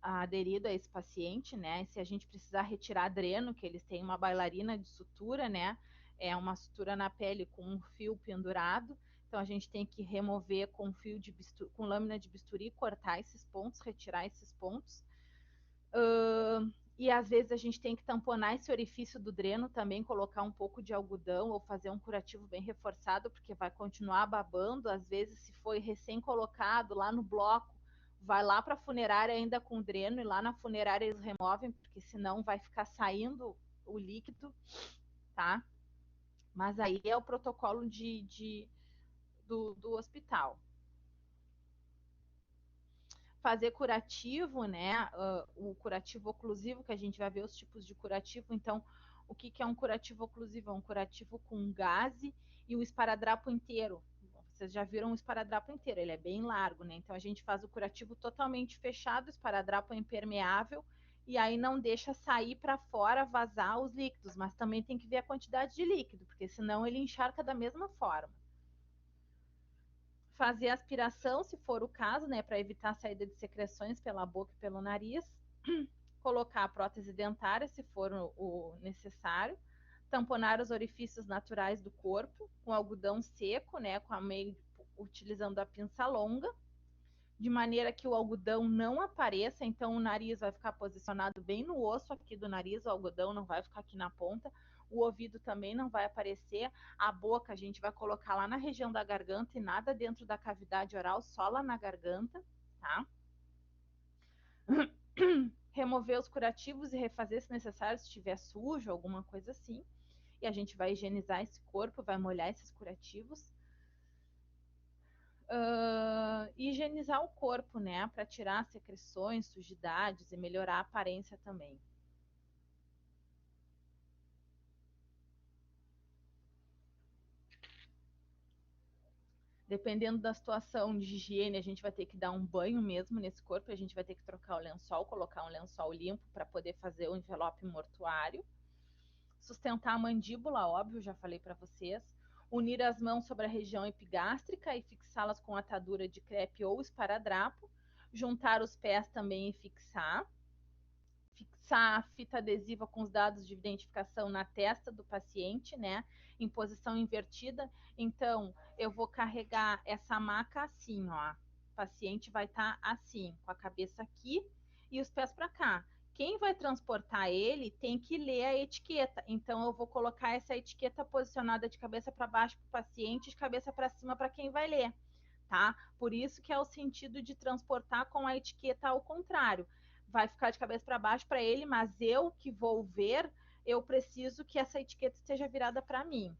aderido a esse paciente, né? Se a gente precisar retirar dreno, que eles têm uma bailarina de sutura, né? É uma sutura na pele com um fio pendurado. Então a gente tem que remover com fio de bisturi, com lâmina de bisturi, cortar esses pontos, retirar esses pontos. E às vezes a gente tem que tamponar esse orifício do dreno também, colocar um pouco de algodão ou fazer um curativo bem reforçado, porque vai continuar babando. Às vezes, se foi recém colocado lá no bloco, vai lá para a funerária ainda com dreno, e lá na funerária eles removem, porque senão vai ficar saindo o líquido, tá? Mas aí é o protocolo do hospital. Fazer curativo, né? O curativo oclusivo, que a gente vai ver os tipos de curativo. Então, o que é um curativo oclusivo? É um curativo com gaze e o esparadrapo inteiro. Vocês já viram o esparadrapo inteiro, ele é bem largo, né? Então, a gente faz o curativo totalmente fechado, o esparadrapo é impermeável, e aí não deixa sair para fora, vazar os líquidos, mas também tem que ver a quantidade de líquido, porque senão ele encharca da mesma forma. Fazer aspiração, se for o caso, né, para evitar a saída de secreções pela boca e pelo nariz. Colocar a prótese dentária, se for o necessário. Tamponar os orifícios naturais do corpo com algodão seco, né, utilizando a pinça longa, de maneira que o algodão não apareça, então o nariz vai ficar posicionado bem no osso aqui do nariz, o algodão não vai ficar aqui na ponta, o ouvido também não vai aparecer, a boca a gente vai colocar lá na região da garganta e nada dentro da cavidade oral, só lá na garganta, tá? Remover os curativos e refazer se necessário, se estiver sujo, alguma coisa assim. E a gente vai higienizar esse corpo, vai molhar esses curativos. Higienizar o corpo, né, para tirar secreções, sujidades e melhorar a aparência também. Dependendo da situação de higiene, a gente vai ter que dar um banho mesmo nesse corpo, a gente vai ter que trocar o lençol, colocar um lençol limpo para poder fazer o envelope mortuário. Sustentar a mandíbula, óbvio, já falei para vocês. Unir as mãos sobre a região epigástrica e fixá-las com atadura de crepe ou esparadrapo. Juntar os pés também e fixar. Fixar a fita adesiva com os dados de identificação na testa do paciente, né? Em posição invertida. Então, eu vou carregar essa maca assim, ó. O paciente vai estar assim, com a cabeça aqui e os pés para cá. Quem vai transportar ele tem que ler a etiqueta. Então, eu vou colocar essa etiqueta posicionada de cabeça para baixo para o paciente, de cabeça para cima para quem vai ler, tá? Por isso que é o sentido de transportar com a etiqueta ao contrário. Vai ficar de cabeça para baixo para ele, mas eu que vou ver, eu preciso que essa etiqueta esteja virada para mim.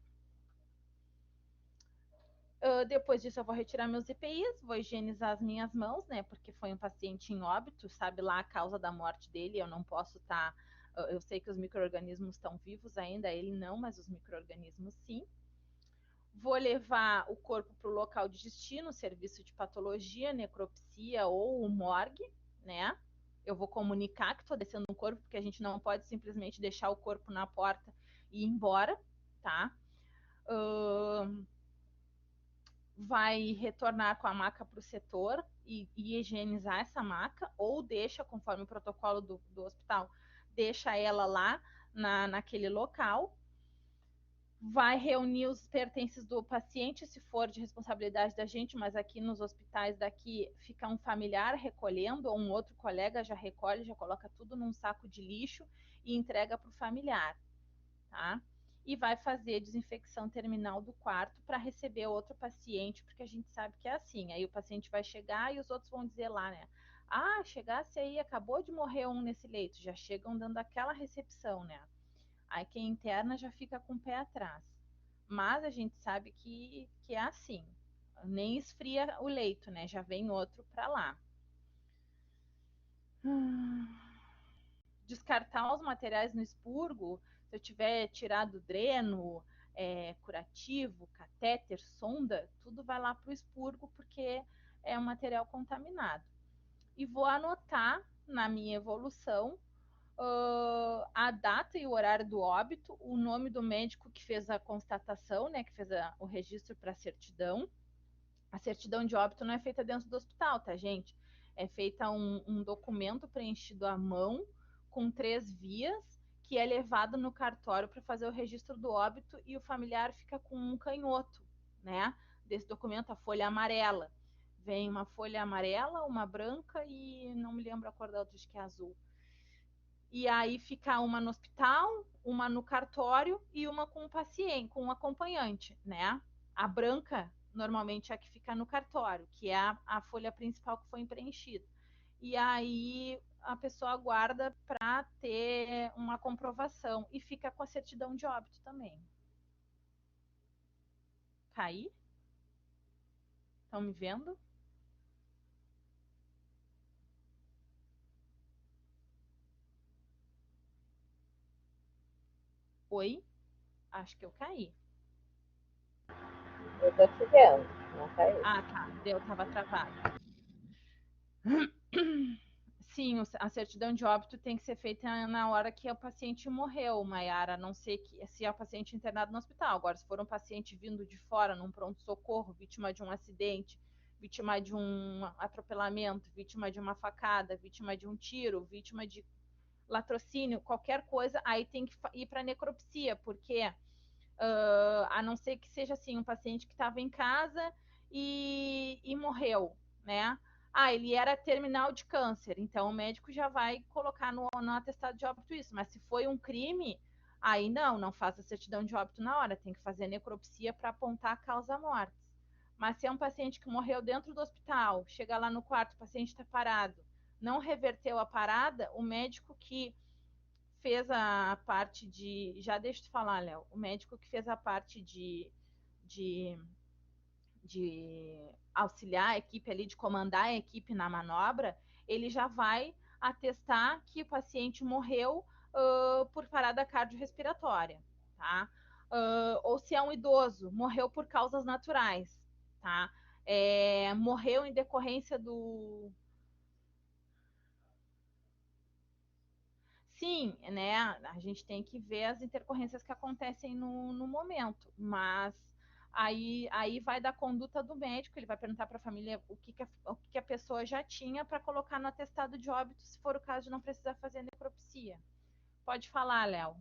Depois disso, eu vou retirar meus EPIs, vou higienizar as minhas mãos, né? Porque foi um paciente em óbito, sabe lá a causa da morte dele, eu não posso estar. Eu sei que os micro-organismos estão vivos ainda, ele não, mas os micro-organismos sim. Vou levar o corpo para o local de destino, serviço de patologia, necropsia ou morgue, né? Eu vou comunicar que estou descendo um corpo, porque a gente não pode simplesmente deixar o corpo na porta e ir embora, tá? Vai retornar com a maca para o setor e higienizar essa maca, ou deixa, conforme o protocolo do hospital, deixa ela lá naquele local. Vai reunir os pertences do paciente, se for de responsabilidade da gente, mas aqui nos hospitais daqui fica um familiar recolhendo, ou um outro colega já recolhe, já coloca tudo num saco de lixo e entrega para o familiar, tá? E vai fazer desinfecção terminal do quarto para receber outro paciente, porque a gente sabe que é assim. Aí o paciente vai chegar e os outros vão dizer lá, né? Ah, chegasse aí, acabou de morrer um nesse leito. Já chegam dando aquela recepção, né? Aí quem interna já fica com o pé atrás. Mas a gente sabe que é assim. Nem esfria o leito, né? Já vem outro para lá. Descartar os materiais no expurgo, se eu tiver tirado dreno, curativo, catéter, sonda, tudo vai lá para o expurgo porque é um material contaminado. E vou anotar na minha evolução a data e o horário do óbito, o nome do médico que fez a constatação, né, que fez o registro para a certidão. A certidão de óbito não é feita dentro do hospital, tá, gente? É feita um documento preenchido à mão, com 3 vias, que é levado no cartório para fazer o registro do óbito e o familiar fica com um canhoto, né? Desse documento, a folha amarela. Vem uma folha amarela, uma branca e não me lembro a cor da outra, acho que é azul. E aí fica uma no hospital, uma no cartório e uma com o paciente, com o acompanhante, né? A branca normalmente é a que fica no cartório, que é a folha principal que foi preenchida. E aí a pessoa aguarda para ter uma comprovação e fica com a certidão de óbito também. cair? Estão me vendo? Oi? Acho que eu caí. Eu tô te vendo, não caiu. Ah, tá. Eu tava travado. Sim, a certidão de óbito tem que ser feita na hora que o paciente morreu, Maiara, a não ser que se é o paciente internado no hospital. Agora, se for um paciente vindo de fora, num pronto-socorro, vítima de um acidente, vítima de um atropelamento, vítima de uma facada, vítima de um tiro, vítima de latrocínio, qualquer coisa, aí tem que ir para necropsia, porque a não ser que seja assim, um paciente que estava em casa e morreu, né? Ah, ele era terminal de câncer, então o médico já vai colocar no atestado de óbito isso, mas se foi um crime, aí não faça certidão de óbito na hora, tem que fazer necropsia para apontar a causa-morte. Mas se é um paciente que morreu dentro do hospital, chega lá no quarto, o paciente está parado, não reverteu a parada, o médico que fez a parte de. Já deixa eu te falar, Léo. O médico que fez a parte de, de auxiliar a equipe ali, de comandar a equipe na manobra, ele já vai atestar que o paciente morreu por parada cardiorrespiratória, tá? Ou se é um idoso, morreu por causas naturais, tá? Morreu em decorrência do. Sim, né? A gente tem que ver as intercorrências que acontecem no momento, mas aí vai da conduta do médico, ele vai perguntar para a família o que a pessoa já tinha para colocar no atestado de óbito, se for o caso de não precisar fazer necropsia. Pode falar, Léo.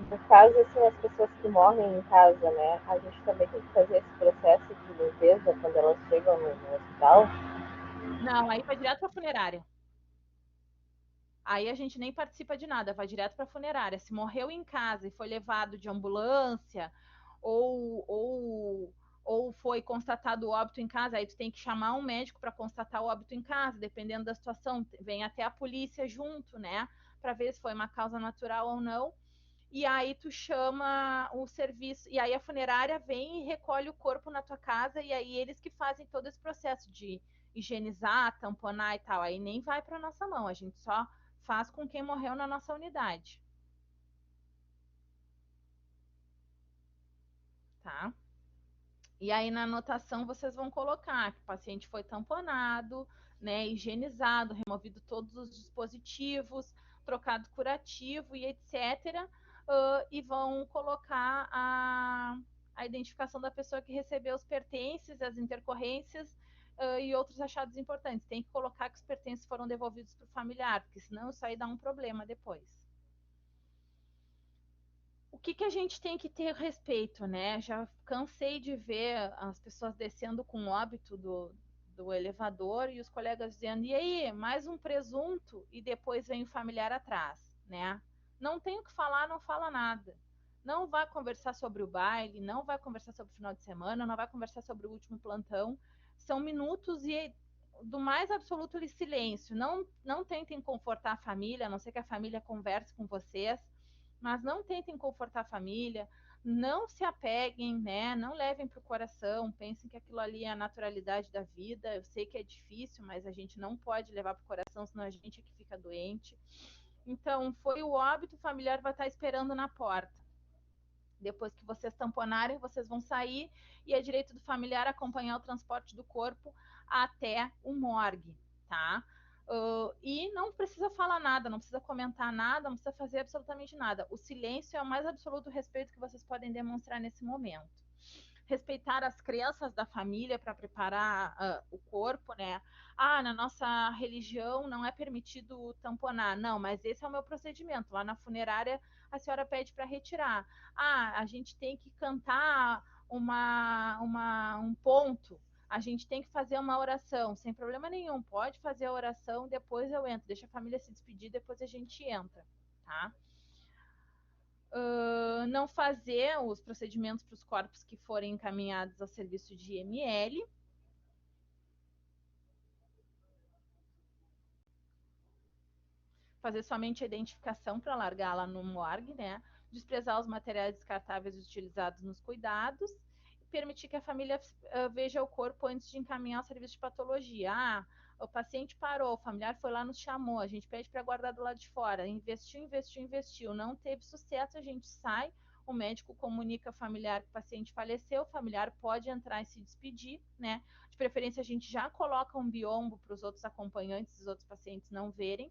No caso, assim, as pessoas que morrem em casa, né, a gente também tem que fazer esse processo de limpeza quando elas chegam no hospital? Não, aí vai direto para a funerária. Aí a gente nem participa de nada, vai direto para a funerária. Se morreu em casa e foi levado de ambulância ou, ou, ou foi constatado o óbito em casa, aí tu tem que chamar um médico para constatar o óbito em casa, dependendo da situação. Vem até a polícia junto, né? Para ver se foi uma causa natural ou não. E aí tu chama o serviço, e aí a funerária vem e recolhe o corpo na tua casa, e aí eles que fazem todo esse processo de higienizar, tamponar e tal. Aí nem vai para nossa mão, a gente só faz com quem morreu na nossa unidade. Tá? E aí na anotação vocês vão colocar que o paciente foi tamponado, né, higienizado, removido todos os dispositivos, trocado curativo e etc. E vão colocar a identificação da pessoa que recebeu os pertences, as intercorrências e outros achados importantes. Tem que colocar que os pertences foram devolvidos para o familiar, porque senão isso aí dá um problema depois. O que a gente tem que ter respeito, né? Já cansei de ver as pessoas descendo com óbito do elevador e os colegas dizendo, e aí, mais um presunto, e depois vem o familiar atrás, né? Não tem o que falar, não fala nada. Não vai conversar sobre o baile, não vai conversar sobre o final de semana, não vai conversar sobre o último plantão. São minutos e do mais absoluto silêncio. Não tentem confortar a família, a não ser que a família converse com vocês, mas não tentem confortar a família, não se apeguem, né? Não levem para o coração, pensem que aquilo ali é a naturalidade da vida. Eu sei que é difícil, mas a gente não pode levar para o coração, senão a gente é que fica doente. Então, foi o óbito, o familiar vai estar esperando na porta. Depois que vocês tamponarem, vocês vão sair e é direito do familiar acompanhar o transporte do corpo até o morgue, tá? E não precisa falar nada, não precisa comentar nada, não precisa fazer absolutamente nada. O silêncio é o mais absoluto respeito que vocês podem demonstrar nesse momento. Respeitar as crenças da família para preparar o corpo, né? Ah, na nossa religião não é permitido tamponar. Não, mas esse é o meu procedimento. Lá na funerária a senhora pede para retirar. Ah, a gente tem que cantar um ponto, a gente tem que fazer uma oração, sem problema nenhum, pode fazer a oração, depois eu entro, deixa a família se despedir, depois a gente entra, tá? Não fazer os procedimentos para os corpos que forem encaminhados ao serviço de IML. Fazer somente a identificação para largar lá no morgue, né? desprezar os materiais descartáveis utilizados nos cuidados, permitir que a família veja o corpo antes de encaminhar ao serviço de patologia. Ah, o paciente parou, o familiar foi lá, nos chamou, a gente pede para guardar do lado de fora, investiu, não teve sucesso, a gente sai, o médico comunica ao familiar que o paciente faleceu, o familiar pode entrar e se despedir, né? De preferência, a gente já coloca um biombo para os outros acompanhantes, os outros pacientes não verem,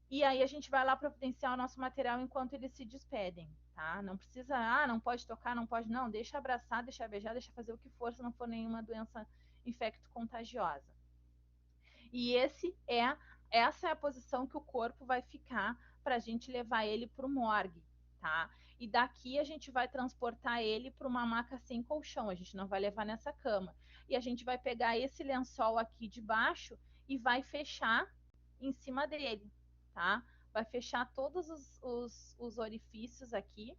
e aí a gente vai lá providenciar o nosso material enquanto eles se despedem, tá? Não precisa, não pode tocar, não pode, não, deixa abraçar, deixa beijar, deixa fazer o que for, se não for nenhuma doença infecto-contagiosa. E essa é a posição que o corpo vai ficar para a gente levar ele para o morgue, tá? E daqui a gente vai transportar ele para uma maca sem colchão, a gente não vai levar nessa cama. E a gente vai pegar esse lençol aqui de baixo e vai fechar em cima dele, tá? Vai fechar todos os orifícios aqui.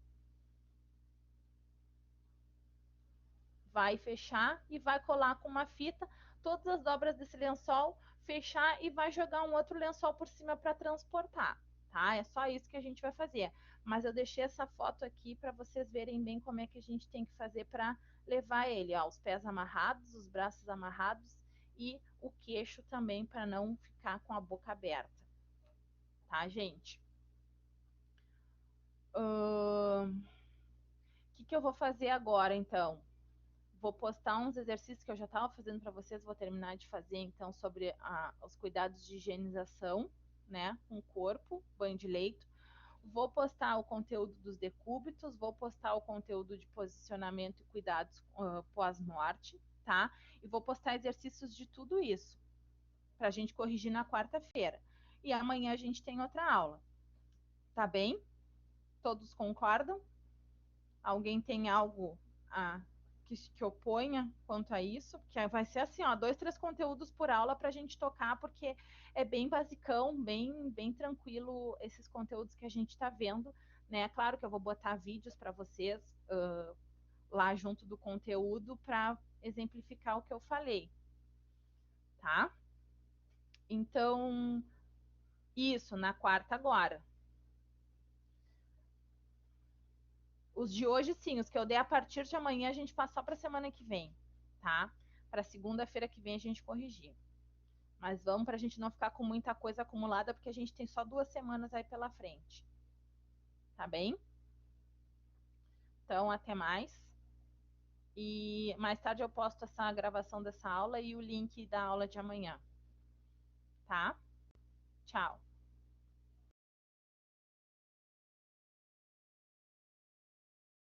Vai fechar e vai colar com uma fita todas as dobras desse lençol, fechar e vai jogar um outro lençol por cima para transportar, tá? É só isso que a gente vai fazer. Mas eu deixei essa foto aqui para vocês verem bem como é que a gente tem que fazer para levar ele, ó, os pés amarrados, os braços amarrados e o queixo também para não ficar com a boca aberta, tá, gente? O que eu vou fazer agora, então? Vou postar uns exercícios que eu já estava fazendo para vocês, vou terminar de fazer então sobre os cuidados de higienização, né, com o corpo, banho de leito. Vou postar o conteúdo dos decúbitos, vou postar o conteúdo de posicionamento e cuidados pós-morte, tá? E vou postar exercícios de tudo isso para a gente corrigir na quarta-feira. E amanhã a gente tem outra aula, tá bem? Todos concordam? Alguém tem algo que oponha quanto a isso? Porque vai ser assim, ó, 2, 3 conteúdos por aula para a gente tocar, porque é bem basicão, bem tranquilo esses conteúdos que a gente está vendo, né? Claro que eu vou botar vídeos para vocês lá junto do conteúdo para exemplificar o que eu falei, tá? Então, isso, na quarta agora. Os de hoje, sim, os que eu dei a partir de amanhã, a gente passar para a semana que vem, tá? Para segunda-feira que vem a gente corrigir. Mas vamos para a gente não ficar com muita coisa acumulada, porque a gente tem só 2 semanas aí pela frente. Tá bem? Então, até mais. E mais tarde eu posto essa gravação dessa aula e o link da aula de amanhã. Tá? Tchau.